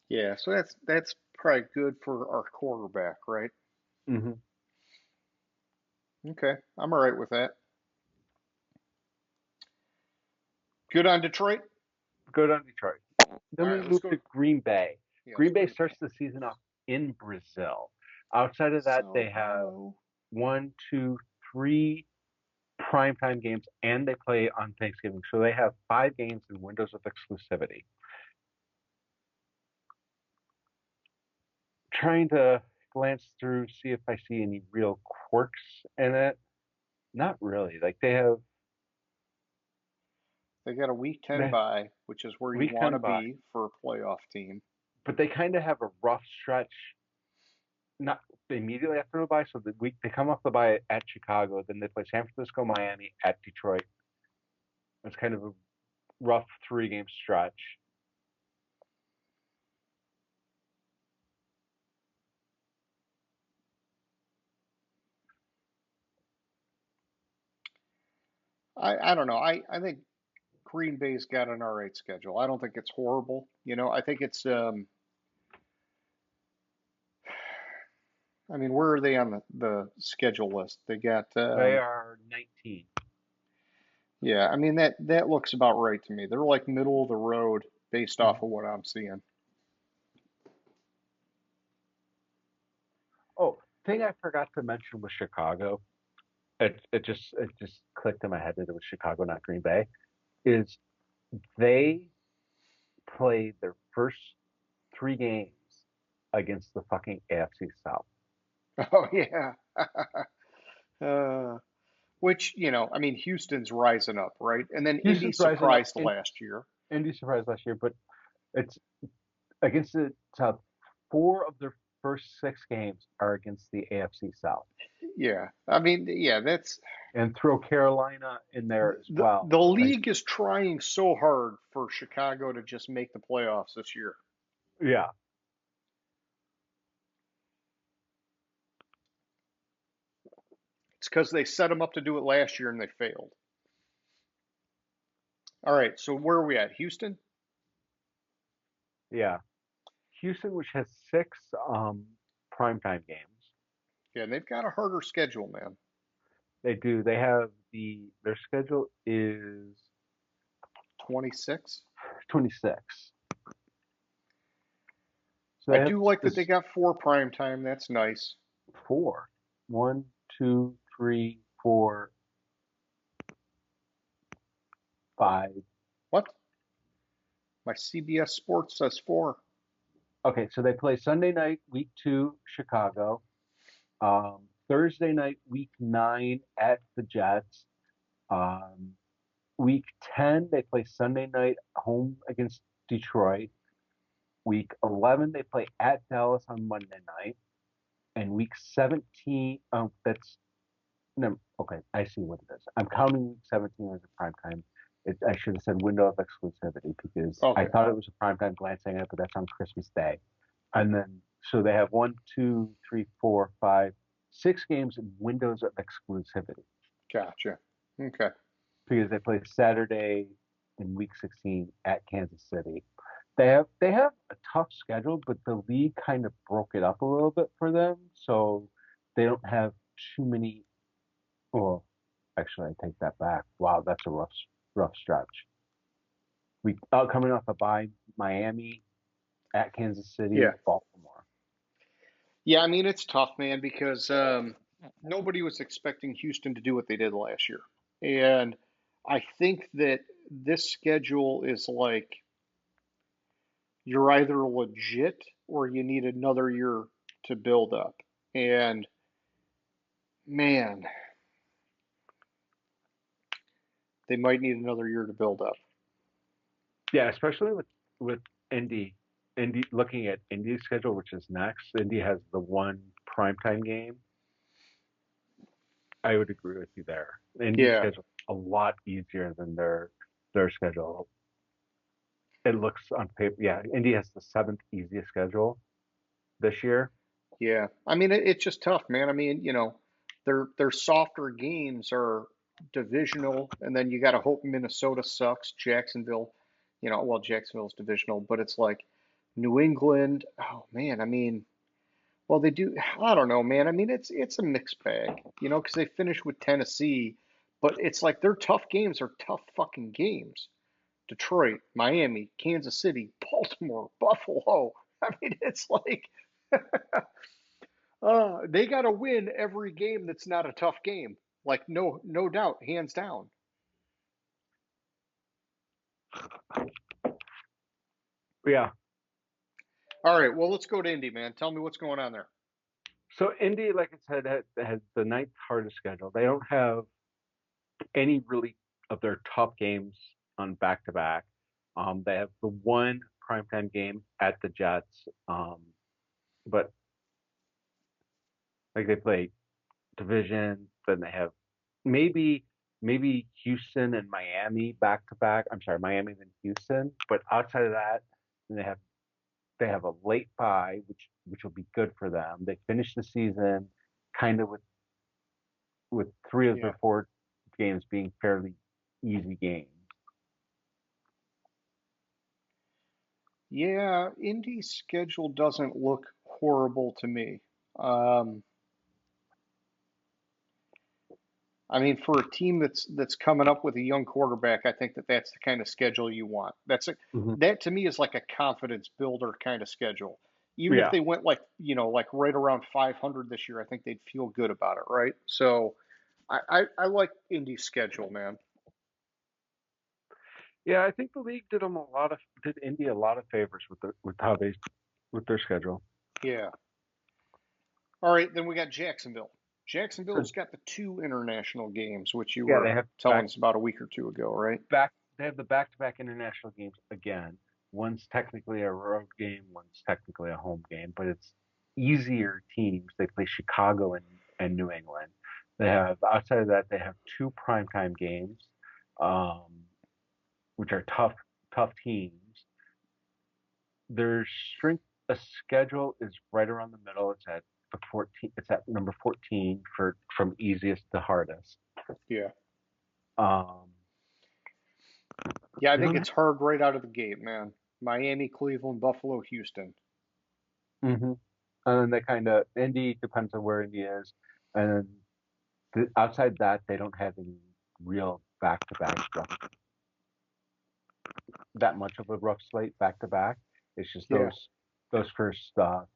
yeah. So that's probably good for our quarterback, right? hmm Okay, I'm all right with that. Good on Detroit. Good on Detroit. All Then we right, let's move go. to Green Bay. Yeah, let's Green go Bay to starts the season off in Brazil. Outside of that, Sao they have Paulo. one, two, three primetime games, and they play on Thanksgiving. So they have 5 games in windows of exclusivity. Trying to glance through, see if I see any real quirks in it. Not really. Like They got a week 10 they bye, which is where you week want 10 to bye, be for a playoff team. but they kind of have a rough stretch. Not immediately after the bye, so the week they come off the bye at Chicago, then they play San Francisco, Miami, at Detroit. It's kind of a rough 3 game stretch. I don't know. I think Green Bay's got an all right schedule. I don't think it's horrible. I think it's I mean, where are they on the schedule list? They got They are 19. yeah, I mean that looks about right to me. They're like middle of the road based off Mhm. of what I'm seeing. Oh, thing I forgot to mention was Chicago. It just clicked in my head that it was Chicago, not Green Bay. Is they played their first three games against the fucking AFC South. Oh yeah. uh, which, I mean Houston's rising up, right? And then Indy Houston's rising up. surprised last year. Indy surprised last year, but it's against the South. Four of their first six games are against the AFC South, Yeah. I mean, yeah, that's and throw Carolina in there as well. the Like, league is trying so hard for Chicago to just make the playoffs this year. yeah, It's because they set them up to do it last year and they failed. All right, so where are we at? Houston? yeah. Houston, which has six primetime games. Yeah, and they've got a harder schedule, man. They do. They have their schedule is 26. 26. So I they have do like that they this got four prime time. That's nice. four. One, two, three, four, five. What? My CBS Sports says four. Okay, so they play Sunday night, week two, Chicago. Thursday night, week nine at the Jets. Um, week 10, they play Sunday night home against Detroit. Week 11, they play at Dallas on Monday night. And week 17, that's no, okay, I see what it is. I'm counting week 17 as a prime time. I should have said window of exclusivity because I Okay. thought it was a prime time glancing at it, but that's on Christmas Day. And then, so they have one, two, three, four, five, 6 games in windows of exclusivity Gotcha. Okay. because they play Saturday in week 16 at Kansas City. They have a tough schedule, but the league kind of broke it up a little bit for them, so they don't have too many. Well, actually, I take that back. Wow, that's a rough stretch. We coming off a bye, Miami at Kansas City, Yeah. Baltimore. Yeah, I mean, it's tough, man, because nobody was expecting Houston to do what they did last year. And I think that this schedule is like you're either legit or you need another year to build up. And man, they might need another year to build up. Yeah, especially with Indy. Indy looking at Indy's schedule, which is next. Indy has the one primetime game. I would agree with you there. Indy's Yeah, schedule a lot easier than their schedule. It looks on paper. Yeah, Indy has the seventh easiest schedule this year. yeah. I mean, it's just tough, man. I mean, their softer games are divisional, and then you got to hope Minnesota sucks. Jacksonville, well, Jacksonville's divisional, but it's like New England. Oh man, I mean, well, they do. I don't know, man. I mean, it's a mixed bag, because they finished with Tennessee, but it's like their tough games are tough fucking games. Detroit, Miami, Kansas City, Baltimore, Buffalo. I mean, it's like they got to win every game that's not a tough game. Like no doubt, hands down. Yeah. All right, well, let's go to Indy, man. Tell me what's going on there. So Indy, like I said, has the ninth hardest schedule. They don't have any really of their tough games on back to back. They have the one primetime game at the Jets, but like they play division. Then they have maybe Houston and Miami back to back. I'm sorry, Miami and Houston. But outside of that, then they have a late bye, which will be good for them. They finish the season kind of with three of Yeah, their four games being fairly easy games. Yeah, Indy's schedule doesn't look horrible to me. Um, I mean, for a team that's coming up with a young quarterback, I think that's the kind of schedule you want. Hmm. That to me is like a confidence builder kind of schedule. Even if Yeah. they went like, like right around 500 this year, I think they'd feel good about it, right? So I like Indy's schedule, man. Yeah, I think the league did Indy a lot of favors with how they with their schedule. Yeah. All right, then we got Jacksonville. So Jacksonville's got the two international games, which you yeah, were telling us about a week or two ago, right? they have the back-to-back international games again. One's technically a road game, one's technically a home game, but it's easier teams. They play Chicago and New England. They have outside of that, they have two primetime games, um, which are tough teams. Their strength of schedule is right around the middle. It's at the 14. It's at number 14 for from easiest to hardest. Yeah. Um, Yeah, I they think don't it's hard right out of the gate, man. Miami, Cleveland, Buffalo, Houston. hmm And then they kind of Indy depends on where Indy is, and then outside that they don't have any real back-to-back stuff. That much of a rough slate back to back. It's just Yeah. those first 4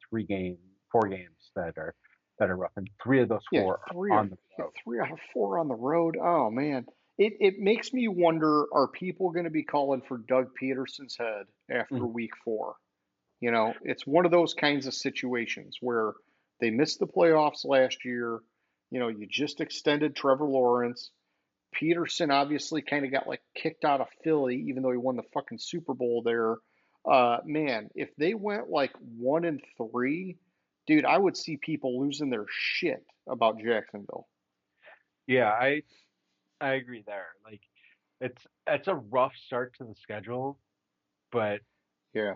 games that are rough, and three of those Yeah, four are on the road. 3 out of 4 on the road. Oh man. It makes me wonder, are people going to be calling for Doug Peterson's head after Mhm. week 4? It's one of those kinds of situations where they missed the playoffs last year. You just extended Trevor Lawrence. Peterson obviously kind of got like kicked out of Philly, even though he won the fucking Super Bowl there. Man, if they went like 1-3, dude, I would see people losing their shit about Jacksonville. Yeah, I agree there. Like it's a rough start to the schedule, but Yeah.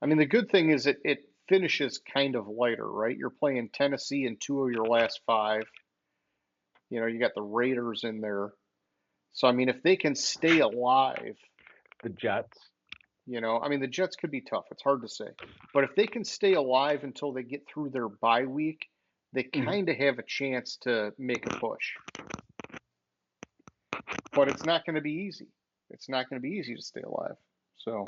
I mean, the good thing is it finishes kind of lighter, right? You're playing Tennessee in 2 of your last 5. You got the Raiders in there. So, I mean, if they can stay alive, the Jets. I mean, the Jets could be tough. It's hard to say. But if they can stay alive until they get through their bye week, they Mhm. kind of have a chance to make a push. But it's not going to be easy. It's not going to be easy to stay alive. So,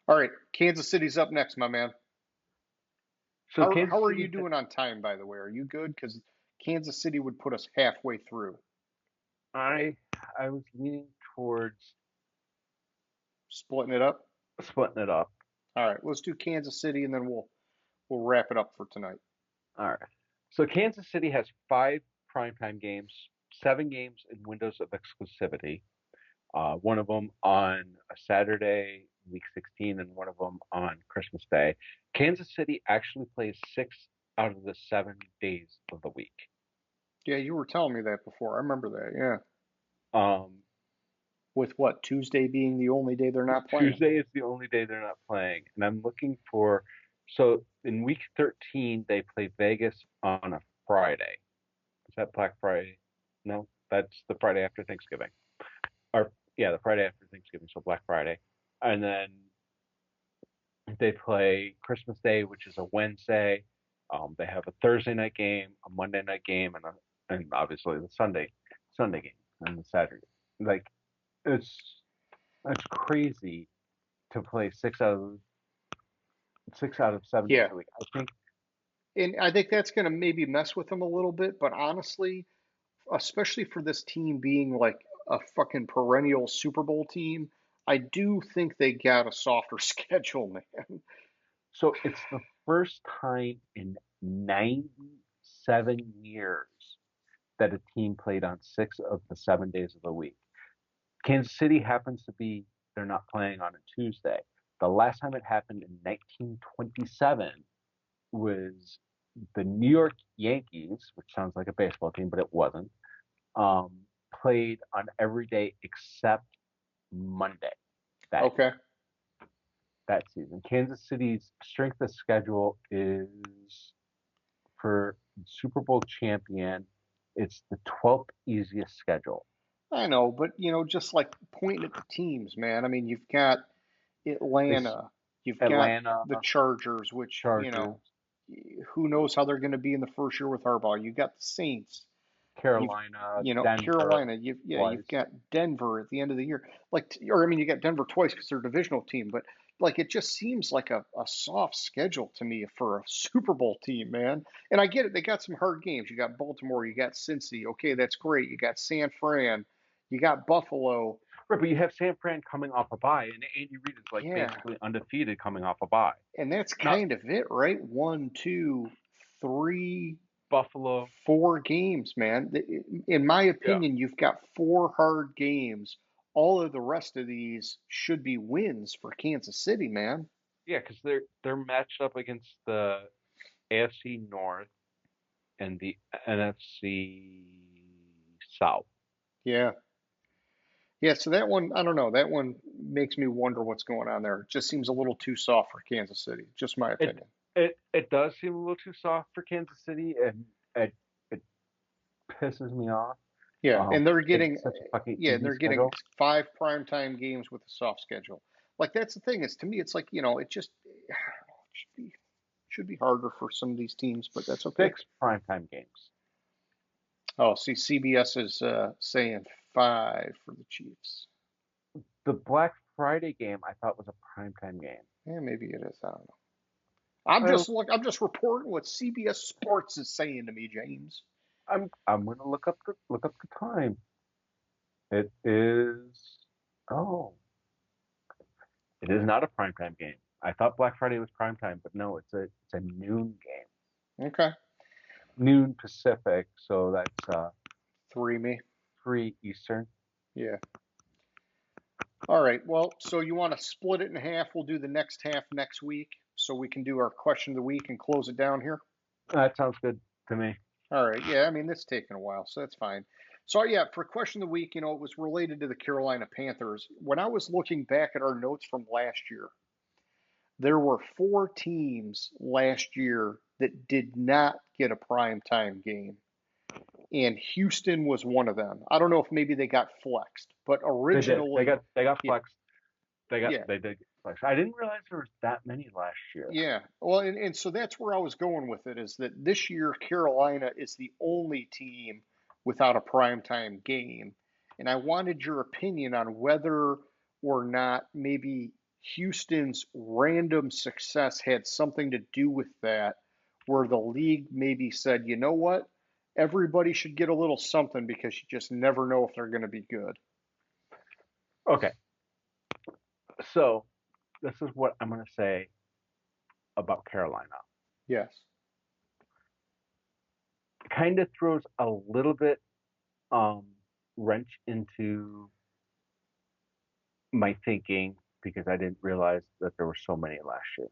all right, Kansas City's up next, my man. So How Kansas are you City, doing on time, by the way? Are you good? Because Kansas City would put us halfway through. I I was leaning towards Splitting it up. splitting it up. All right, let's do Kansas City, and then we'll wrap it up for tonight. All right. So Kansas City has 5 primetime games, 7 games in windows of exclusivity. One of them on a Saturday, week 16, and one of them on Christmas Day. Kansas City actually plays 6 out of the 7 days of the week. Yeah, you were telling me that before. I remember that. Yeah. Um, With what, Tuesday being the only day they're not playing? Tuesday is the only day they're not playing, and I'm looking for. So in week 13, they play Vegas on a Friday. Is that Black Friday? No, that's the Friday after Thanksgiving. Or yeah, the Friday after Thanksgiving, so Black Friday. And then they play Christmas Day, which is a Wednesday. They have a Thursday night game, a Monday night game, and obviously the Sunday game and the Saturday. Like it's it's crazy to play 6 out of 7 days Yeah. a week. I think And I think that's going to maybe mess with them a little bit. But honestly, especially for this team being like a fucking perennial Super Bowl team, I do think they got a softer schedule, man. so. It's the first time in 97 years that a team played on 6 of the 7 days of the week. Kansas City happens to be they're not playing on a Tuesday. The last time it happened in 1927 was the New York Yankees, which sounds like a baseball team, but it wasn't, um, played on every day except Monday that Okay. that season. Kansas City's strength of schedule is for Super Bowl champion. It's the 12th easiest schedule. I know, but just like pointing at the teams, man. I mean, you've got This Atlanta, you've got Atlanta the Chargers, which, Chargers, who knows how they're going to be in the first year with Harbaugh. You've got the Saints, you've, Carolina, Denver Carolina, you've twice. got Denver at the end of the year. Or I mean, you got Denver twice because they're a divisional team, but like it just seems like a soft schedule to me for a Super Bowl team, man. And I get it, they got some hard games. You got Baltimore, you got Cincy. Okay, that's great. You got San Fran, you got Buffalo. Right, but you have San Fran coming off a bye, and Andy Reid is like Yeah, basically undefeated coming off a bye. and that's Now kind of it, right? One, two, three, Buffalo, 4 games, man. In my yeah, opinion, you've got 4 hard games. All of the rest of these should be wins for Kansas City, man. yeah, because they're matched up against the AFC North and the NFC South. Yeah. Yeah, so that one, I don't know. That one makes me wonder what's going on there. It just seems a little too soft for Kansas City. Just my It opinion. it does seem a little too soft for Kansas City, and it pisses me off. Yeah, and they're It's getting such a fucking yeah, easy they're getting schedule. 5 primetime games with a soft schedule. Like that's the thing is to me it's like, it just should be harder for some of these teams, but that's okay. 6 primetime games. Oh, see, CBS is saying 5 for the Chiefs. The Black Friday game I thought was a primetime game. Yeah, maybe it is. I don't know. Well, I'm just reporting what CBS Sports is saying to me, James. I'm gonna look up the time. It is oh, it is not a primetime game. I thought Black Friday was primetime, but no, it's a noon game. Okay, Noon Pacific, so that's 3 me. 3 Eastern. Yeah. All right. Well, so you want to split it in half? We'll do the next half next week, so we can do our question of the week and close it down here. That sounds good to me. All right. Yeah, I mean, this is taking a while, so that's fine. So, yeah, for question of the week, it was related to the Carolina Panthers. When I was looking back at our notes from last year, there were 4 teams last year that did not get a primetime game, and Houston was one of them. I don't know if maybe they got flexed, but They did. originally, They got yeah, flexed. yeah, They did get flexed. I didn't realize there was that many last year. yeah. Well, and so that's where I was going with it is that this year Carolina is the only team without a primetime game. And I wanted your opinion on whether or not maybe Houston's random success had something to do with that, where the league maybe said, you know what? Everybody should get a little something because you just never know if they're going to be good. Okay, so this is what I'm gonna say about Carolina. Yes. Kind of throws a little bit um wrench into my thinking because I didn't realize that there were so many last year.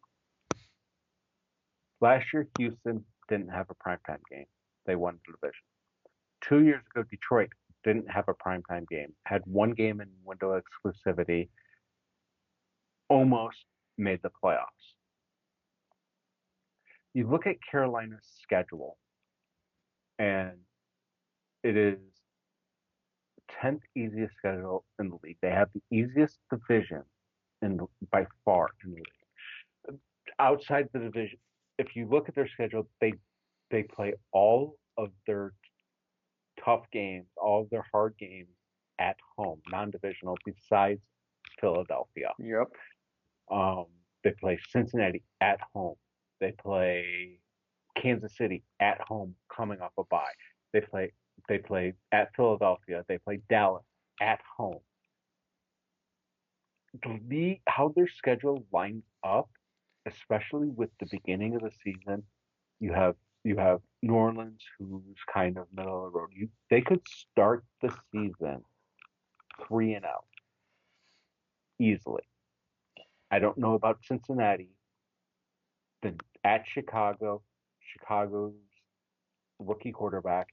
Last year, Houston didn't have a primetime game. They won the division. 2 years ago, Detroit didn't have a primetime game, had one game in window exclusivity, almost made the playoffs. You look at Carolina's schedule, and it is 10th easiest schedule in the league. They have the easiest division by far in the league. Outside the division, if you look at their schedule, they play all of their tough games, all of their hard games at home, non-divisional, besides Philadelphia. Yep. They play Cincinnati at home. They play Kansas City at home, coming off a bye. They play at Philadelphia. They play Dallas at home. How their schedule lines up, especially with the beginning of the season, you have New Orleans, who's kind of middle of the road. They could start the season 3-0 easily. I don't know about Cincinnati. Then at Chicago's rookie quarterback,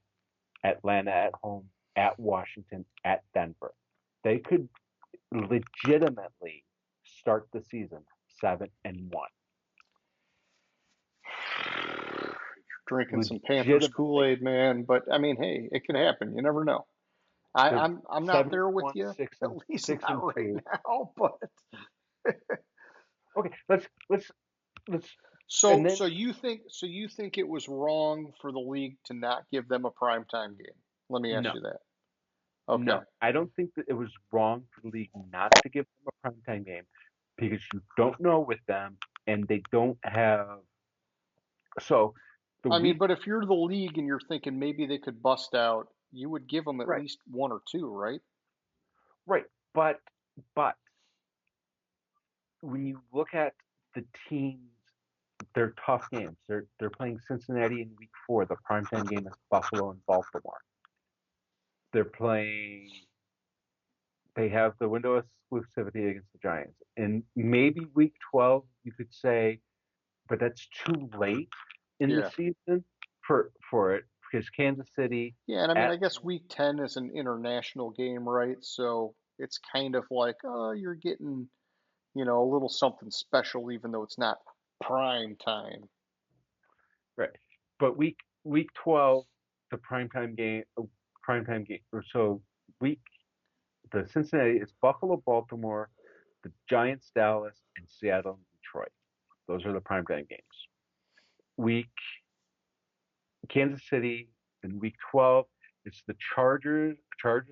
Atlanta at home, at Washington, at Denver. They could legitimately start the season 7-1. Drinking some Panthers Legitimately. Kool-Aid, man. But I mean, hey, it could happen. You never know. They're I'm not there with 7-1, you, six at and least six not and right two. now. But Okay, let's and so then you think it was wrong for the league to not give them a primetime game? Let me ask no, you that. Okay. no. I don't think that it was wrong for the league not to give them a primetime game because you don't know with them and they don't have so the I mean, week but if you're the league and you're thinking maybe they could bust out, you would give them at right, least one or two, right? right. But when you look at the teams, they're tough games. They're playing Cincinnati in week 4. The primetime game is Buffalo and Baltimore. They're playing. They have the window exclusivity against the Giants, and maybe week 12 you could say, but that's too late in the Yeah. season for it because Kansas City Yeah, and I mean, at I guess week 10 is an international game, right? So it's kind of like, oh, you're getting, a little something special, even though it's not prime time. right, but week 12 the primetime game so week the Cincinnati is Buffalo, Baltimore, the Giants, Dallas, and Seattle and Detroit. Those are the primetime games. Week Kansas City in week 12, it's the Chargers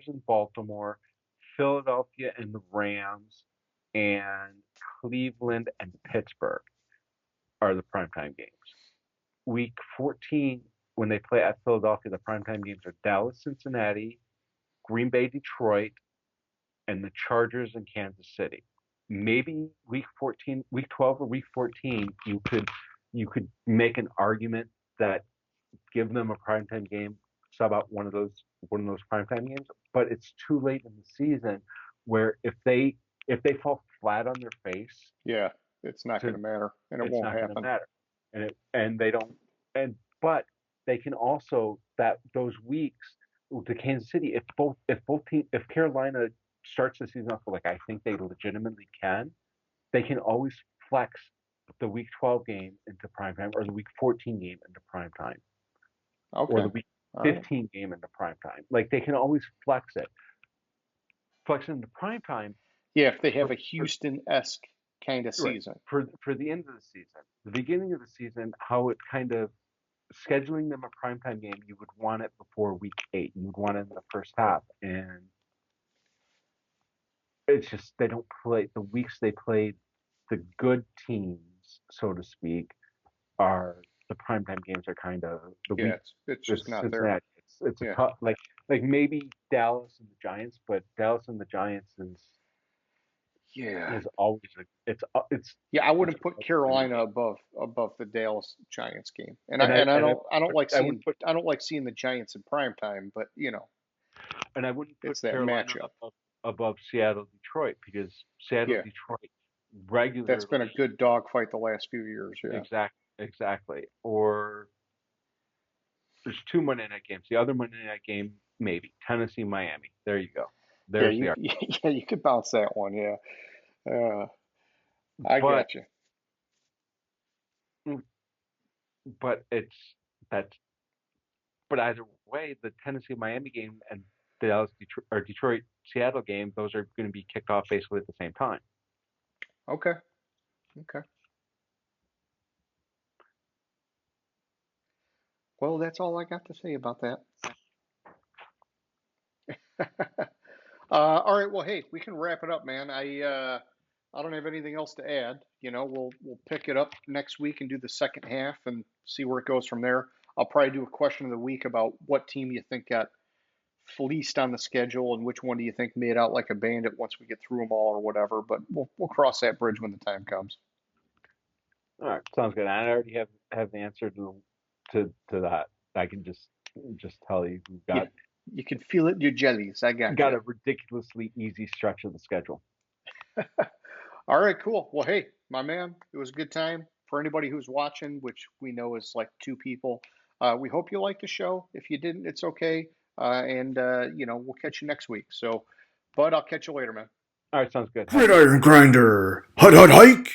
in Baltimore, Philadelphia and the Rams, and Cleveland and Pittsburgh are the primetime games. Week 14, when they play at Philadelphia, the primetime games are Dallas, Cincinnati, Green Bay, Detroit, and the Chargers in Kansas City. Maybe week 12 or week 14, you could make an argument that give them a primetime game, sub out one of those primetime games, but it's too late in the season where if they fall flat on their face, Yeah, it's not going to to matter, and it it's won't not going to happen. matter, and they don't but they can also that those weeks to Kansas City if Carolina starts the season off like I think they legitimately can, they can always flex the week 12 game into prime time or the week 14 game into prime time or Okay. the week All right. 15 game into prime time. Like they can always flex it into prime time Yeah, if they have for, a for Houston-esque kind of right season. for the end of the season. The beginning of the season, how it kind of scheduling them a primetime game, you would want it before week 8. You would want it in the first half, and it's just they don't play the weeks they played. The good teams, so to speak, are the primetime games are kind of the Yeah, week. it's just It's not there. Cincinnati. It's a Yeah. tough like maybe Dallas and the Giants, but Dallas and the Giants Yeah. is always it's Yeah, I it's wouldn't put always going to be Carolina tough. above the Dallas Giants game. And I And I and I and I don't I don't like I wouldn't seeing put I don't like seeing the Giants in prime time, but and I wouldn't put it's that Carolina matchup. above Seattle, Detroit because Seattle, Yeah, Detroit that's been a regularly good dogfight the last few years. Yeah. exactly. Or there's 2 Monday night games. The other Monday night game maybe Tennessee, Miami. There you go. Yeah, There's the argument. yeah, you could bounce that one. Yeah. Uh, I But got you. but it's that's but either way, the Tennessee Miami game and the Dallas Detroit or Detroit Seattle game, those are going to be kicked off basically at the same time. Okay. Okay. Well, that's all I got to say about that. All right. Well, hey, we can wrap it up, man. I don't have anything else to add. We'll pick it up next week and do the second half and see where it goes from there. I'll probably do a question of the week about what team you think got fleeced on the schedule and which one do you think made out like a bandit once we get through them all or whatever. But we'll cross that bridge when the time comes. All right, sounds good. I already have the answer to that. I can just tell you who Yeah, you can feel it in your jellies. I got got you. a ridiculously easy stretch of the schedule. All right, cool. Well, hey, my man, it was a good time. For anybody who's watching, which we know is like two people, we hope you liked the show. If you didn't, it's okay. And we'll catch you next week. So, Bud, I'll catch you later, man. All right, sounds good. Have a good one. Gridiron Grinder. Hut hut hike.